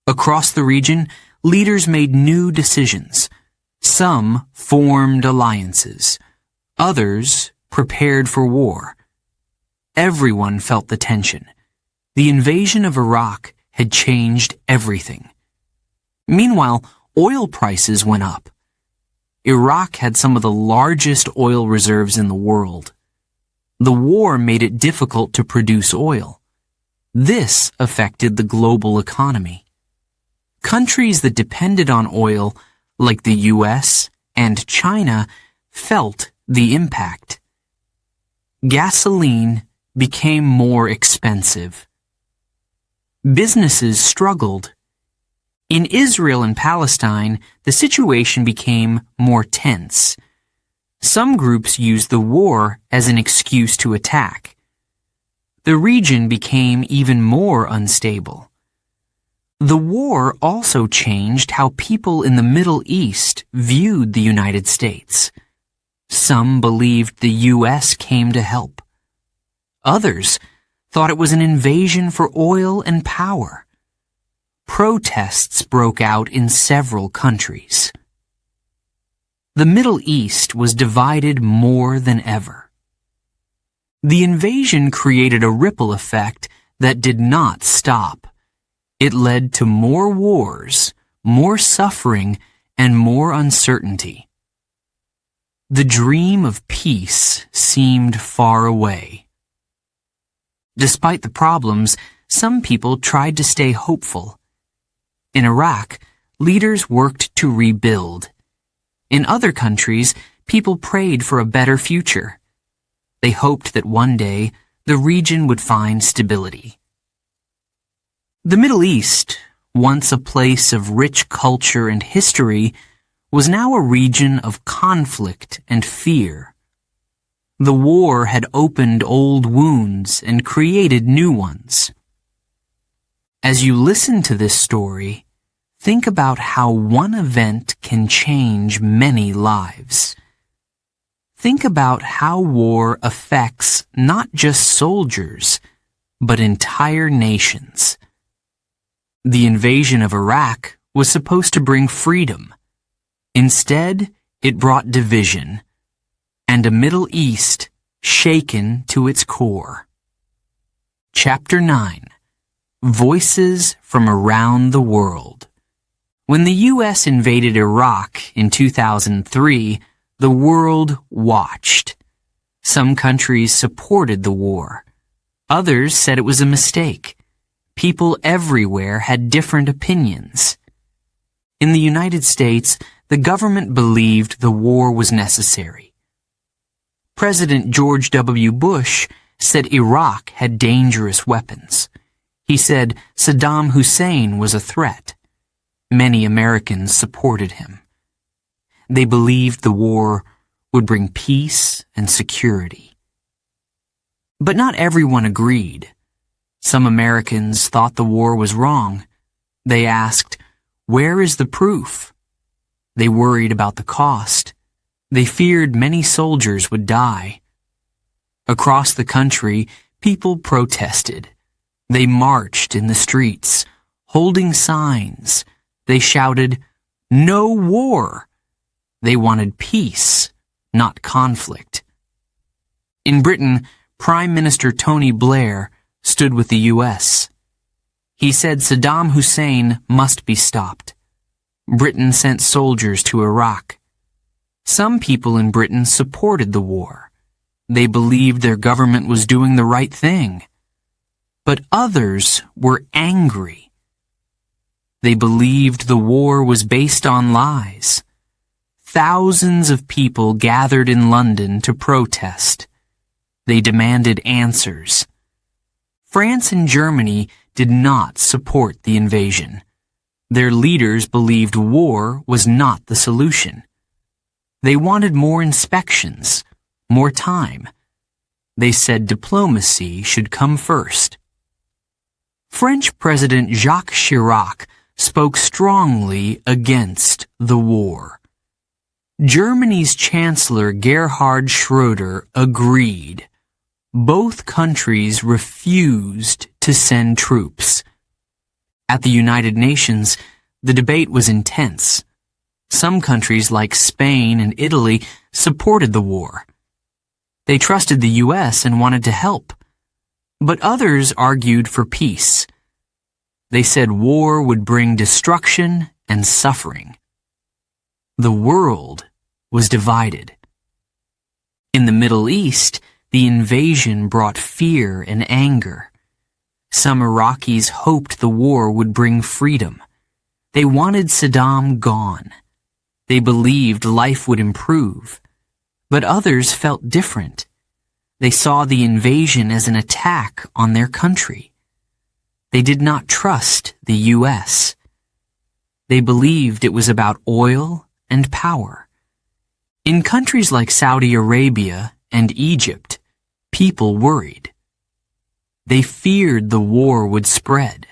Across the region, leaders made new decisions. Some formed alliances. Others prepared for war. Everyone felt the tension. The invasion of Iraq had changed everything. Meanwhile, oil prices went up. Iraq had some of the largest oil reserves in the world. The war made it difficult to produce oil. This affected the global economy. Countries that depended on oil, like the U.S. and China, felt the impact. Gasoline became more expensive. Businesses struggled. In Israel and Palestine, the situation became more tense. Some groups used the war as an excuse to attack. The region became even more unstable. The war also changed how people in the Middle East viewed the United States. Some believed the U.S. came to help. Others thought it was an invasion for oil and power. Protests broke out in several countries. The Middle East was divided more than ever. The invasion created a ripple effect that did not stop. It led to more wars, more suffering, and more uncertainty. The dream of peace seemed far away. Despite the problems, some people tried to stay hopeful. In Iraq, leaders worked to rebuild. In other countries, people prayed for a better future. They hoped that one day the region would find stability. The Middle East, once a place of rich culture and history, was now a region of conflict and fear. The war had opened old wounds and created new ones. As you listen to this story, think about how one event can change many lives. Think about how war affects not just soldiers, but entire nations. The invasion of Iraq was supposed to bring freedom. Instead, it brought division, and a Middle East shaken to its core. Chapter 9. Voices from Around the World. When the U.S. invaded Iraq in 2003, the world watched. Some countries supported the war. Others said it was a mistake. People everywhere had different opinions. In the United States, the government believed the war was necessary. President George W. Bush said Iraq had dangerous weapons. He said Saddam Hussein was a threat. Many Americans supported him. They believed the war would bring peace and security. But not everyone agreed. Some Americans thought the war was wrong. They asked, "Where is the proof?" They worried about the cost. They feared many soldiers would die. Across the country, people protested. They marched in the streets, holding signs. They shouted, "No war!" They wanted peace, not conflict. In Britain, Prime Minister Tony Blair stood with the U.S. He said Saddam Hussein must be stopped. Britain sent soldiers to Iraq. Some people in Britain supported the war. They believed their government was doing the right thing. But others were angry. They believed the war was based on lies. Thousands of people gathered in London to protest. They demanded answers. France and Germany did not support the invasion. Their leaders believed war was not the solution. They wanted more inspections, more time. They said diplomacy should come first. French President Jacques Chirac spoke strongly against the war. Germany's Chancellor Gerhard Schröder agreed. Both countries refused to send troops. At the United Nations, the debate was intense. Some countries like Spain and Italy supported the war. They trusted the U.S. and wanted to help. But others argued for peace. They said war would bring destruction and suffering. The world was divided. In the Middle East, the invasion brought fear and anger. Some Iraqis hoped the war would bring freedom. They wanted Saddam gone. They believed life would improve. But others felt different. They saw the invasion as an attack on their country. They did not trust the U.S. They believed it was about oil and power. In countries like Saudi Arabia and Egypt, people worried. They feared the war would spread.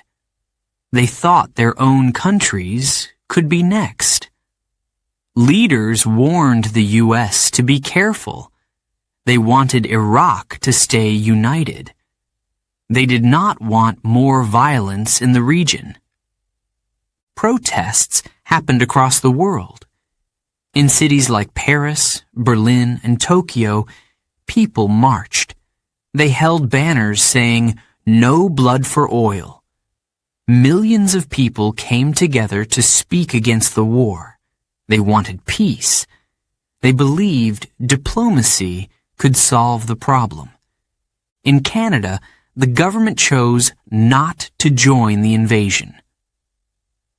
They thought their own countries could be next. Leaders warned the U.S. to be careful. They wanted Iraq to stay united. They did not want more violence in the region. Protests happened across the world. In cities like Paris, Berlin, and Tokyo, people marched. They held banners saying, "No blood for oil." Millions of people came together to speak against the war. They wanted peace. They believed diplomacy could solve the problem. In Canada, the government chose not to join the invasion.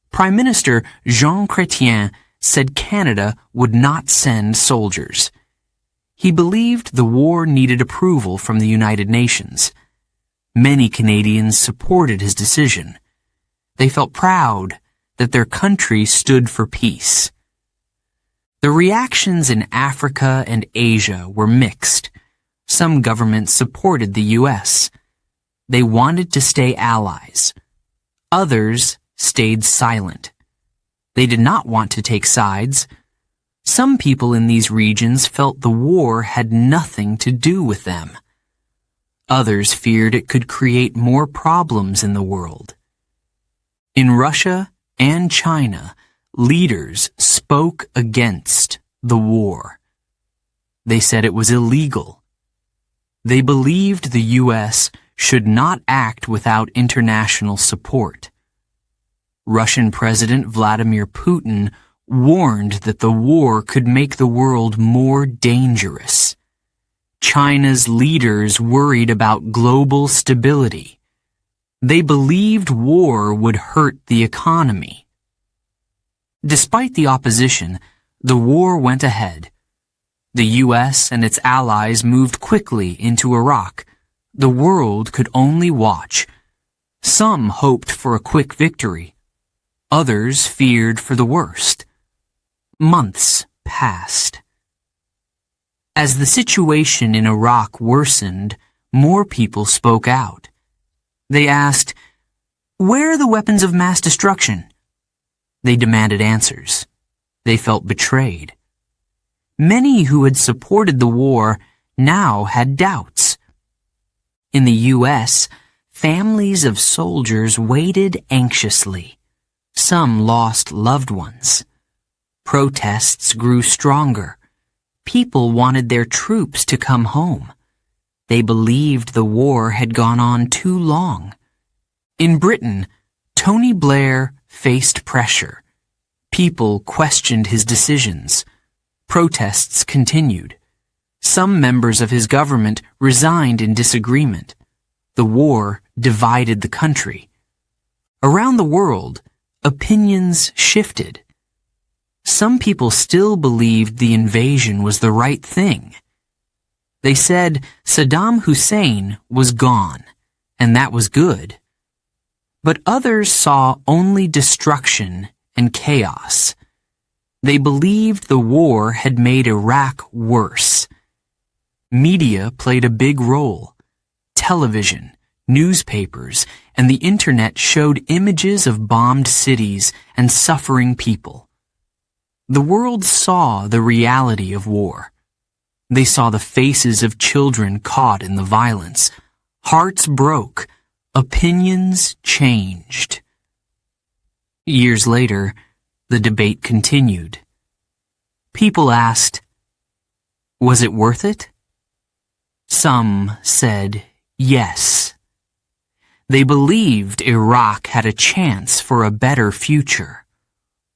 Prime Minister Jean Chrétien said Canada would not send soldiers. He believed the war needed approval from the United Nations. Many Canadians supported his decision. They felt proud that their country stood for peace. The reactions in Africa and Asia were mixed. Some governments supported the U.S. They wanted to stay allies. Others stayed silent. They did not want to take sides. Some people in these regions felt the war had nothing to do with them. Others feared it could create more problems in the world. In Russia and China, leaders spoke against the war. They said it was illegal. They believed the U.S. should not act without international support. Russian President Vladimir Putin warned that the war could make the world more dangerous. China's leaders worried about global stability. They believed war would hurt the economy. Despite the opposition, the war went ahead. The U.S. and its allies moved quickly into Iraq. The world could only watch. Some hoped for a quick victory. Others feared for the worst. Months passed. As the situation in Iraq worsened, more people spoke out. They asked, "Where are the weapons of mass destruction?" They demanded answers. They felt betrayed. Many who had supported the war now had doubts. In the U.S., families of soldiers waited anxiously. Some lost loved ones. Protests grew stronger. People wanted their troops to come home. They believed the war had gone on too long. In Britain, Tony Blair faced pressure. People questioned his decisions. Protests continued. Some members of his government resigned in disagreement. The war divided the country. Around the world, opinions shifted. Some people still believed the invasion was the right thing. They said Saddam Hussein was gone, and that was good. But others saw only destruction and chaos. They believed the war had made Iraq worse. Media played a big role. Television, newspapers, and the internet showed images of bombed cities and suffering people. The world saw the reality of war. They saw the faces of children caught in the violence. Hearts broke. Opinions changed. Years later, the debate continued. People asked, was it worth it? Some said yes. They believed Iraq had a chance for a better future.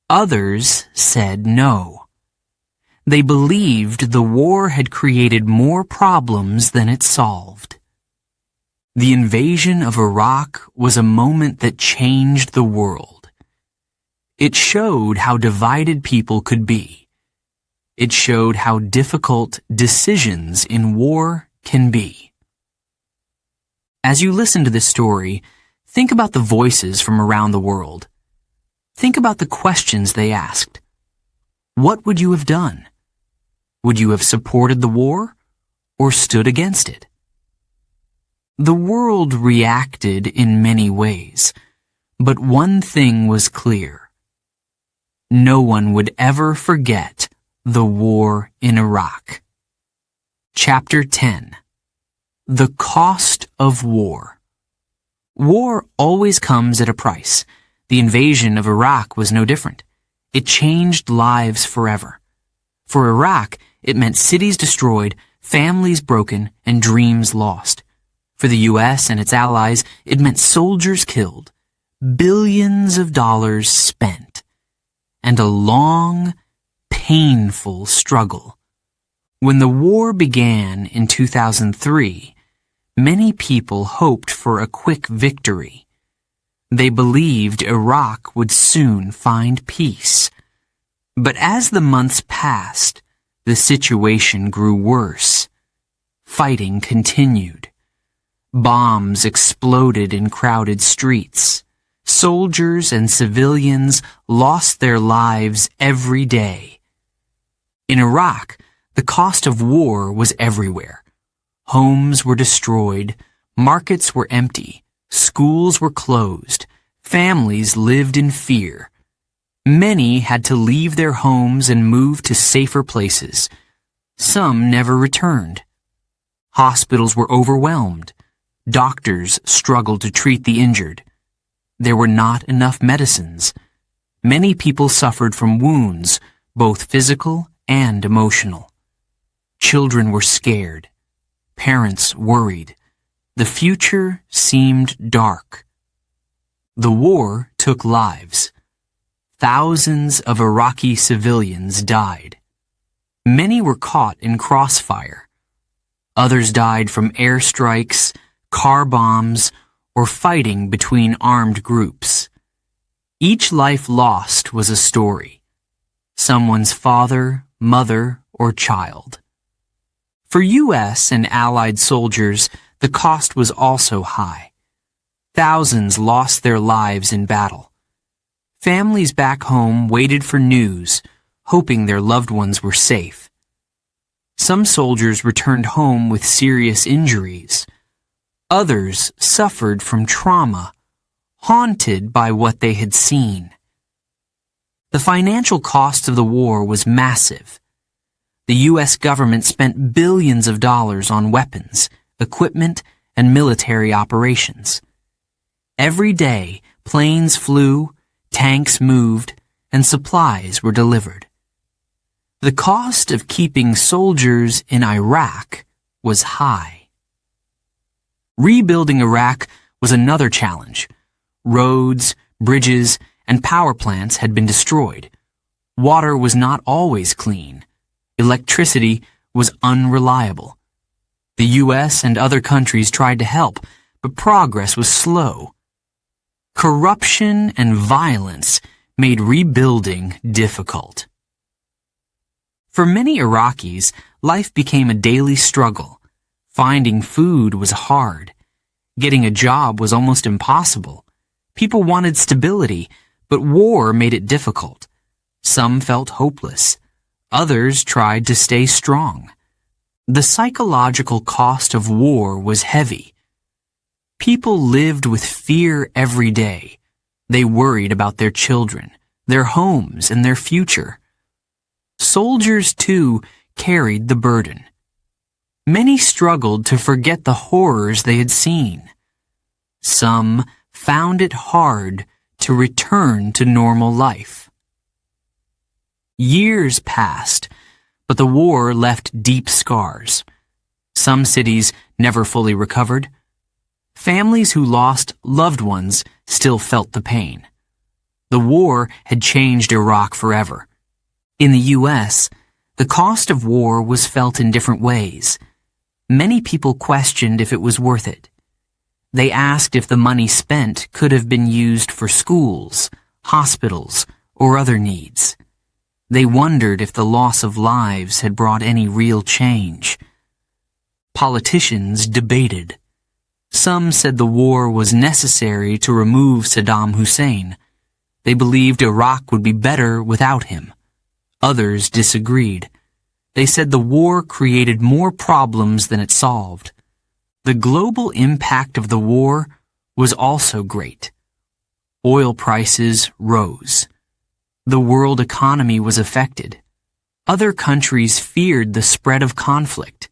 Others said no. They believed the war had created more problems than it solved. The invasion of Iraq was a moment that changed the world. It showed how divided people could be. It showed how difficult decisions in war can be. As you listen to this story, think about the voices from around the world. Think about the questions they asked. What would you have done? Would you have supported the war or stood against it? The world reacted in many ways, but one thing was clear. No one would ever forget the war in Iraq. Chapter 10. The Cost of War. War always comes at a price. The invasion of Iraq was no different. It changed lives forever. For Iraq, it meant cities destroyed, families broken, and dreams lost. For the U.S. and its allies, it meant soldiers killed, billions of dollars spent, and a long, painful struggle. When the war began in 2003, many people hoped for a quick victory. They believed Iraq would soon find peace. But as the months passed, the situation grew worse. Fighting continued. Bombs exploded in crowded streets. Soldiers and civilians lost their lives every day. In Iraq, the cost of war was everywhere. Homes were destroyed, markets were empty, schools were closed, families lived in fear. Many had to leave their homes and move to safer places. Some never returned. Hospitals were overwhelmed. Doctors struggled to treat the injured. There were not enough medicines. Many people suffered from wounds, both physical and emotional. Children were scared. Parents worried. The future seemed dark. The war took lives. Thousands of Iraqi civilians died. Many were caught in crossfire. Others died from airstrikes, car bombs, or fighting between armed groups. Each life lost was a story. Someone's father, mother, or child. For U.S. and Allied soldiers, the cost was also high. Thousands lost their lives in battle. Families back home waited for news, hoping their loved ones were safe. Some soldiers returned home with serious injuries. Others suffered from trauma, haunted by what they had seen. The financial cost of the war was massive. The U.S. government spent billions of dollars on weapons, equipment, and military operations. Every day, planes flew, tanks moved, and supplies were delivered. The cost of keeping soldiers in Iraq was high. Rebuilding Iraq was another challenge. Roads, bridges, and power plants had been destroyed. Water was not always clean. Electricity was unreliable. The U.S. and other countries tried to help, but progress was slow. Corruption and violence made rebuilding difficult. For many Iraqis, life became a daily struggle. Finding food was hard. Getting a job was almost impossible. People wanted stability, but war made it difficult. Some felt hopeless. Others tried to stay strong. The psychological cost of war was heavy. People lived with fear every day. They worried about their children, their homes, and their future. Soldiers, too, carried the burden. Many struggled to forget the horrors they had seen. Some found it hard to return to normal life. Years passed, but the war left deep scars. Some cities never fully recovered. Families who lost loved ones still felt the pain. The war had changed Iraq forever. In the U.S., the cost of war was felt in different ways. Many people questioned if it was worth it. They asked if the money spent could have been used for schools, hospitals, or other needs. They wondered if the loss of lives had brought any real change. Politicians debated. Some said the war was necessary to remove Saddam Hussein. They believed Iraq would be better without him. Others disagreed. They said the war created more problems than it solved. The global impact of the war was also great. Oil prices rose. The world economy was affected. Other countries feared the spread of conflict.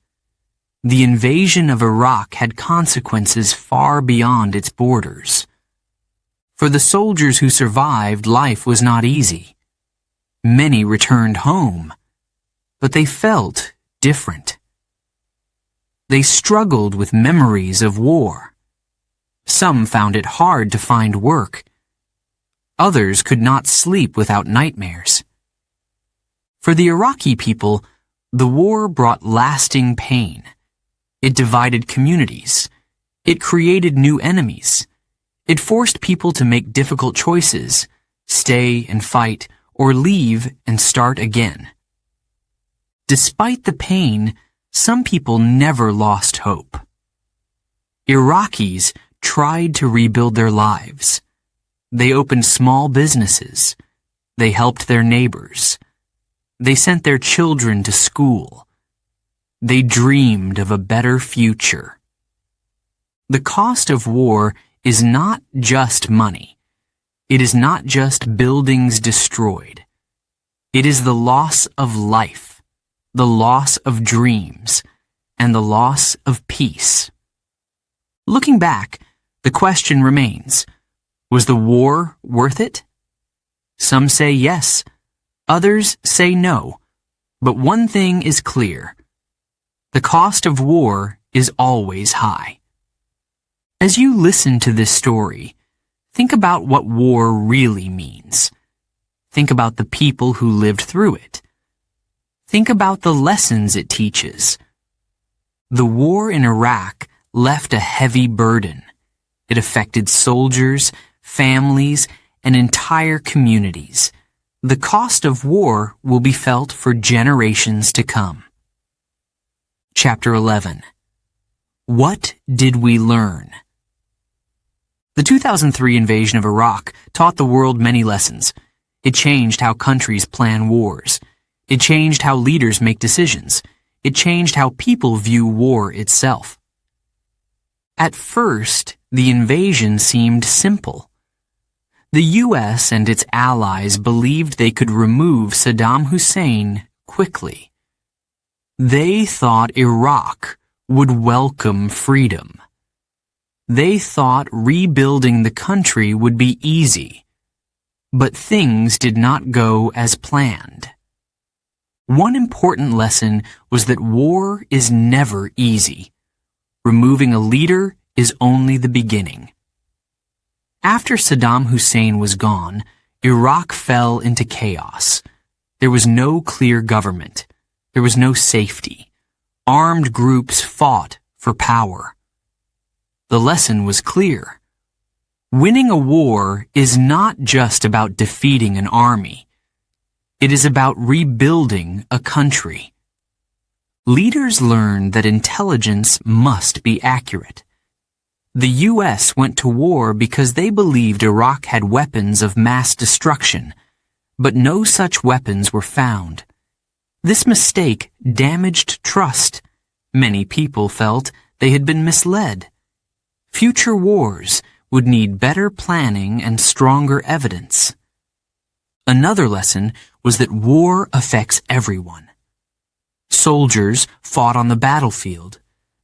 The invasion of Iraq had consequences far beyond its borders. For the soldiers who survived, life was not easy. Many returned home, but they felt different. They struggled with memories of war. Some found it hard to find work. Others could not sleep without nightmares. For the Iraqi people, the war brought lasting pain. It divided communities. It created new enemies. It forced people to make difficult choices, stay and fight, or leave and start again. Despite the pain, some people never lost hope. Iraqis tried to rebuild their lives. They opened small businesses. They helped their neighbors. They sent their children to school. They dreamed of a better future. The cost of war is not just money. It is not just buildings destroyed. It is the loss of life, the loss of dreams, and the loss of peace. Looking back, the question remains, was the war worth it? Some say yes, others say no, but one thing is clear. The cost of war is always high. As you listen to this story, think about what war really means. Think about the people who lived through it. Think about the lessons it teaches. The war in Iraq left a heavy burden. It affected soldiers, families, and entire communities. The cost of war will be felt for generations to come. Chapter 11. What did we learn? The 2003 invasion of Iraq taught the world many lessons. It changed how countries plan wars. It changed how leaders make decisions. It changed how people view war itself. At first, the invasion seemed simple. The U.S. and its allies believed they could remove Saddam Hussein quickly. They thought Iraq would welcome freedom. They thought rebuilding the country would be easy, but things did not go as planned. One important lesson was that war is never easy. Removing a leader is only the beginning. After Saddam Hussein was gone, Iraq fell into chaos. There was no clear government. There was no safety. Armed groups fought for power. The lesson was clear. Winning a war is not just about defeating an army. It is about rebuilding a country. Leaders learned that intelligence must be accurate. The U.S. went to war because they believed Iraq had weapons of mass destruction, but no such weapons were found. This mistake damaged trust. Many people felt they had been misled. Future wars would need better planning and stronger evidence. Another lesson was that war affects everyone. Soldiers fought on the battlefield,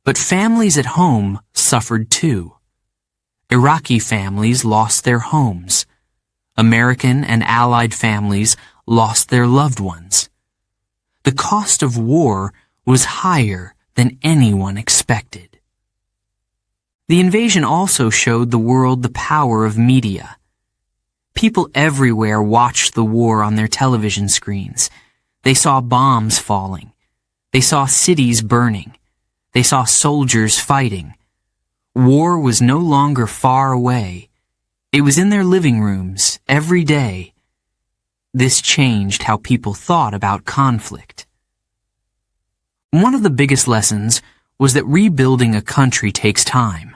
but families at home suffered too. Iraqi families lost their homes. American and Allied families lost their loved ones. The cost of war was higher than anyone expected. The invasion also showed the world the power of media. People everywhere watched the war on their television screens. They saw bombs falling. They saw cities burning. They saw soldiers fighting. War was no longer far away. It was in their living rooms every day. This changed how people thought about conflict. One of the biggest lessons was that rebuilding a country takes time.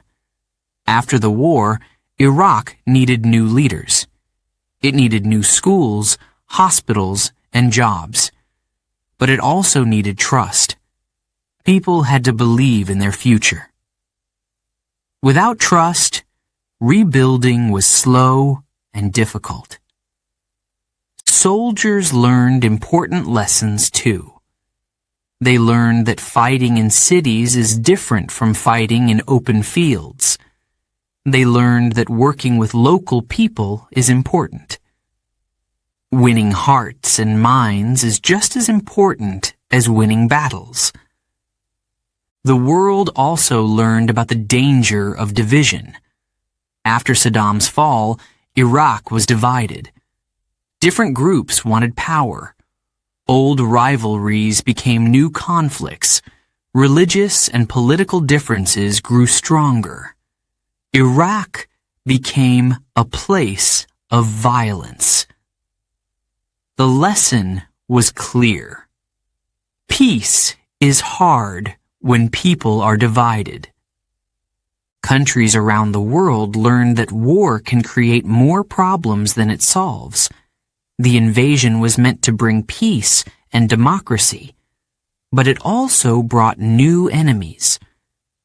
After the war, Iraq needed new leaders. It needed new schools, hospitals, and jobs. But it also needed trust. People had to believe in their future. Without trust, rebuilding was slow and difficult. Soldiers learned important lessons too. They learned that fighting in cities is different from fighting in open fields. They learned that working with local people is important. Winning hearts and minds is just as important as winning battles. The world also learned about the danger of division. After Saddam's fall, Iraq was divided. Different groups wanted power. Old rivalries became new conflicts. Religious and political differences grew stronger. Iraq became a place of violence. The lesson was clear. Peace is hard when people are divided. Countries around the world learned that war can create more problems than it solves. The invasion was meant to bring peace and democracy, but it also brought new enemies.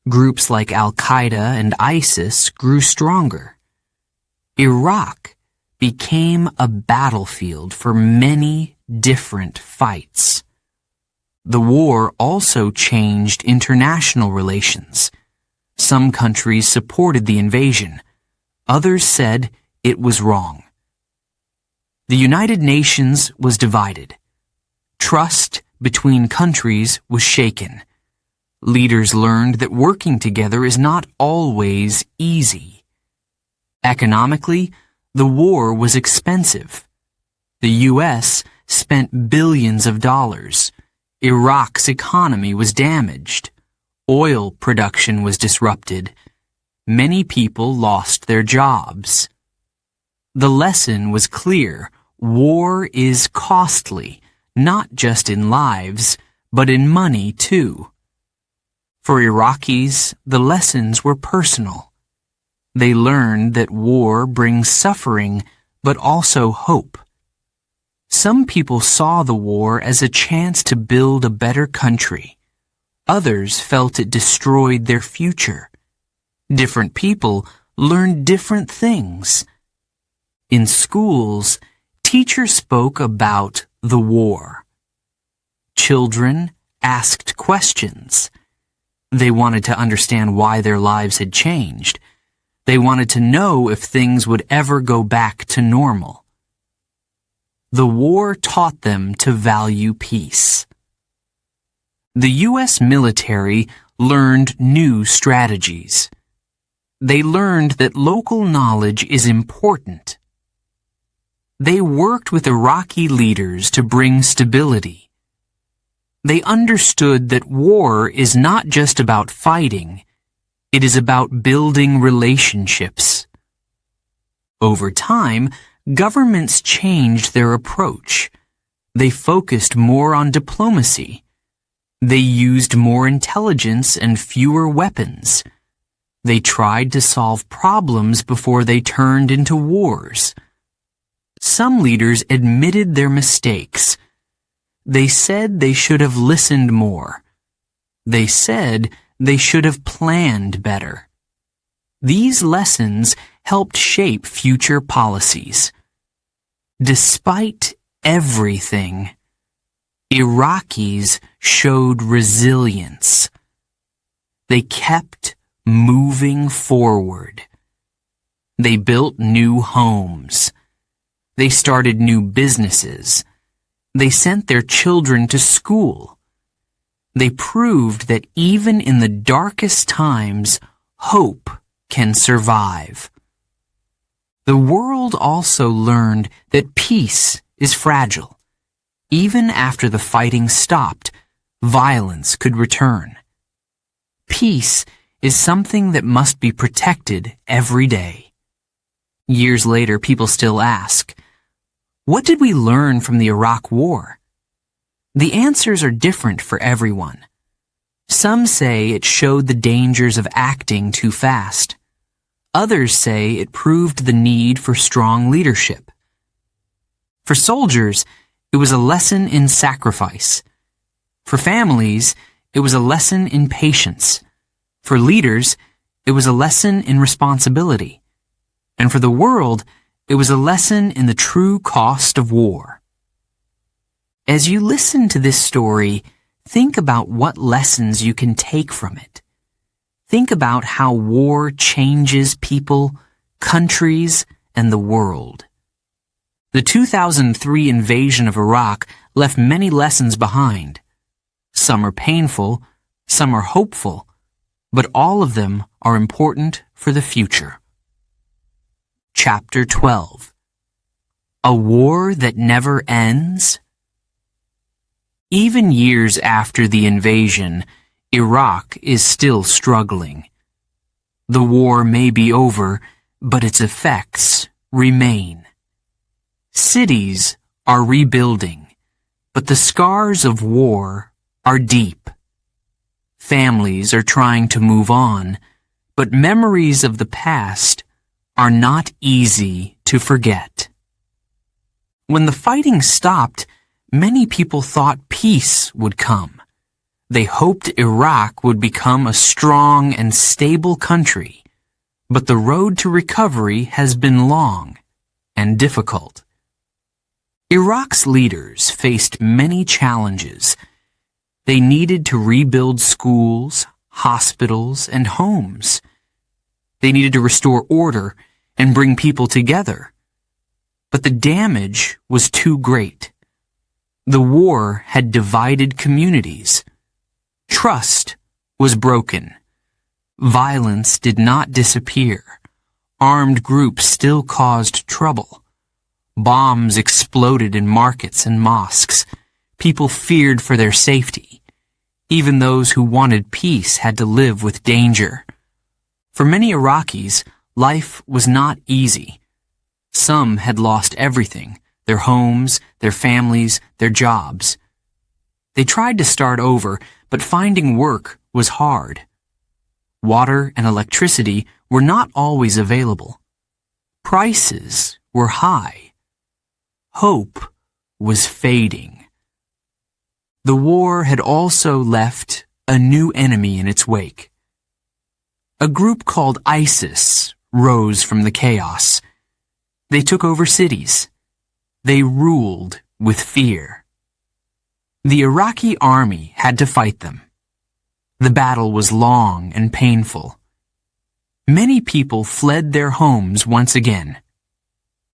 Groups like Al-Qaeda and ISIS grew stronger. Iraq became a battlefield for many different fights. The war also changed international relations. Some countries supported the invasion. Others said it was wrong. The United Nations was divided. Trust between countries was shaken. Leaders learned that working together is not always easy. Economically, the war was expensive. The U.S. spent billions of dollars. Iraq's economy was damaged. Oil production was disrupted. Many people lost their jobs. The lesson was clear. War is costly, not just in lives, but in money too. For Iraqis, the lessons were personal. They learned that war brings suffering, but also hope. Some people saw the war as a chance to build a better country. Others felt it destroyed their future. Different people learned different things. In schools, teachers spoke about the war. Children asked questions. They wanted to understand why their lives had changed. They wanted to know if things would ever go back to normal. The war taught them to value peace. The U.S. military learned new strategies. They learned that local knowledge is important. They worked with Iraqi leaders to bring stability. They understood that war is not just about fighting, it is about building relationships. Over time, governments changed their approach. They focused more on diplomacy. They used more intelligence and fewer weapons. They tried to solve problems before they turned into wars. Some leaders admitted their mistakes. They said they should have listened more. They said they should have planned better. These lessons helped shape future policies. Despite everything, Iraqis showed resilience. They kept moving forward. They built new homes. They started new businesses. They sent their children to school. They proved that even in the darkest times, hope can survive. The world also learned that peace is fragile. Even after the fighting stopped, violence could return. Peace is something that must be protected every day. Years later, people still ask, what did we learn from the Iraq War? The answers are different for everyone. Some say it showed the dangers of acting too fast. Others say it proved the need for strong leadership. For soldiers, it was a lesson in sacrifice. For families, it was a lesson in patience. For leaders, it was a lesson in responsibility. And for the world, it was a lesson in the true cost of war. As you listen to this story, think about what lessons you can take from it. Think about how war changes people, countries, and the world. The 2003 invasion of Iraq left many lessons behind. Some are painful, some are hopeful, but all of them are important for the future. Chapter 12. A War That Never Ends? Even years after the invasion, Iraq is still struggling. The war may be over, but its effects remain. Cities are rebuilding, but the scars of war are deep. Families are trying to move on, but memories of the past are not easy to forget. When the fighting stopped, many people thought peace would come. They hoped Iraq would become a strong and stable country, but the road to recovery has been long and difficult. Iraq's leaders faced many challenges. They needed to rebuild schools, hospitals, and homes. They needed to restore order and bring people together. But the damage was too great. The war had divided communities. Trust was broken. Violence did not disappear. Armed groups still caused trouble. Bombs exploded in markets and mosques. People feared for their safety. Even those who wanted peace had to live with danger. For many Iraqis, life was not easy. Some had lost everything, their homes, their families, their jobs. They tried to start over, but finding work was hard. Water and electricity were not always available. Prices were high. Hope was fading. The war had also left a new enemy in its wake. A group called ISIS rose from the chaos. They took over cities. They ruled with fear. The Iraqi army had to fight them. The battle was long and painful. Many people fled their homes once again.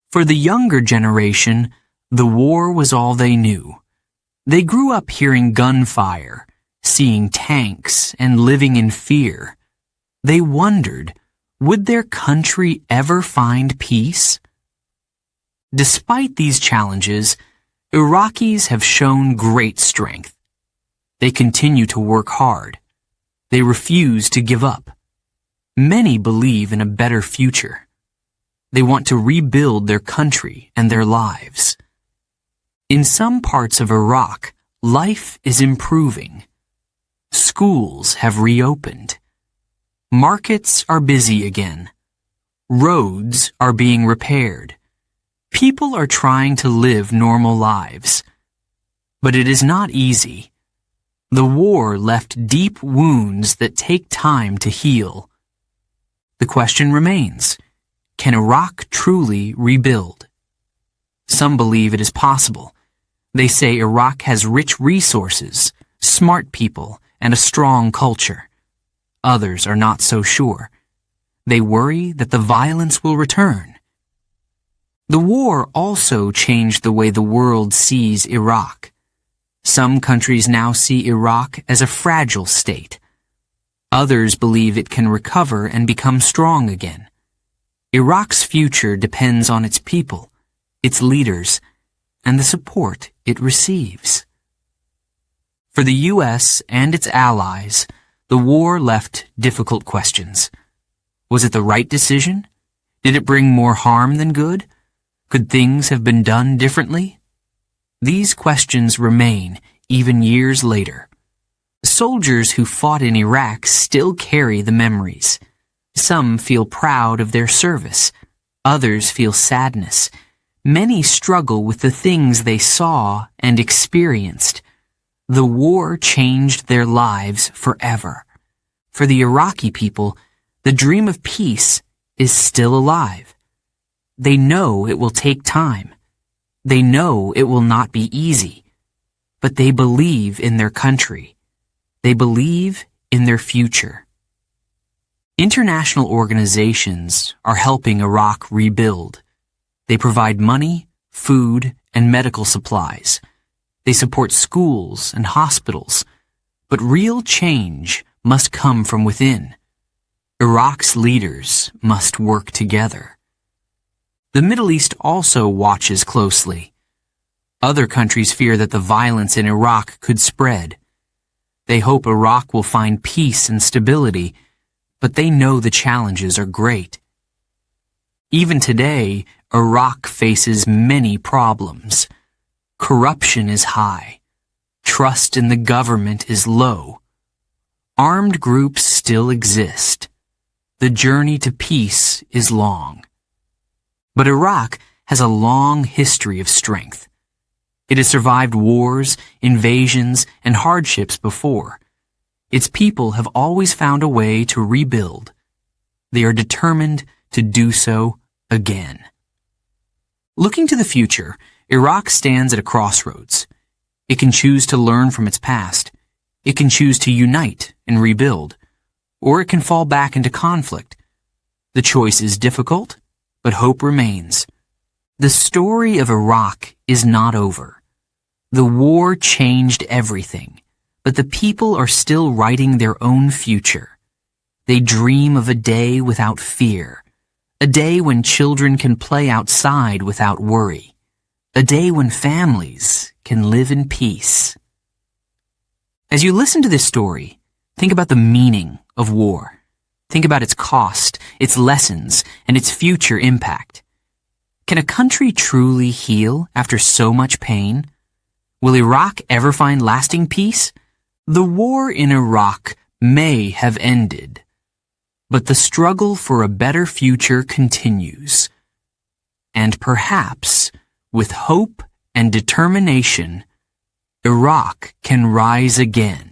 For the younger generation, the war was all they knew. They grew up hearing gunfire, seeing tanks, and living in fear. They wondered, would their country ever find peace? Despite these challenges, Iraqis have shown great strength. They continue to work hard. They refuse to give up. Many believe in a better future. They want to rebuild their country and their lives. In some parts of Iraq, life is improving. Schools have reopened. Markets are busy again. Roads are being repaired. People are trying to live normal lives. But it is not easy. The war left deep wounds that take time to heal. The question remains, can Iraq truly rebuild? Some believe it is possible. They say Iraq has rich resources, smart people, and a strong culture. Others are not so sure. They worry that the violence will return. The war also changed the way the world sees Iraq. Some countries now see Iraq as a fragile state. Others believe it can recover and become strong again. Iraq's future depends on its people, its leaders, and the support it receives. For the U.S. and its allies, the war left difficult questions. Was it the right decision? Did it bring more harm than good? Could things have been done differently? These questions remain even years later. Soldiers who fought in Iraq still carry the memories. Some feel proud of their service. Others feel sadness. Many struggle with the things they saw and experienced. The war changed their lives forever. For the Iraqi people, the dream of peace is still alive. They know it will take time. They know it will not be easy. But they believe in their country. They believe in their future. International organizations are helping Iraq rebuild. They provide money, food, and medical supplies. They support schools and hospitals. But real change must come from within. Iraq's leaders must work together. The Middle East also watches closely. Other countries fear that the violence in Iraq could spread. They hope Iraq will find peace and stability, but they know the challenges are great. Even today, Iraq faces many problems. Corruption is high. Trust in the government is low. Armed groups still exist. The journey to peace is long. But Iraq has a long history of strength. It has survived wars, invasions, and hardships before. Its people have always found a way to rebuild. They are determined to do so again. Looking to the future, Iraq stands at a crossroads. It can choose to learn from its past. It can choose to unite and rebuild. Or it can fall back into conflict. The choice is difficult, but hope remains. The story of Iraq is not over. The war changed everything, but the people are still writing their own future. They dream of a day without fear, a day when children can play outside without worry, a day when families can live in peace. As you listen to this story, think about the meaning of war. Think about its cost, its lessons, and its future impact. Can a country truly heal after so much pain? Will Iraq ever find lasting peace? The war in Iraq may have ended, but the struggle for a better future continues. And perhaps, with hope and determination, Iraq can rise again.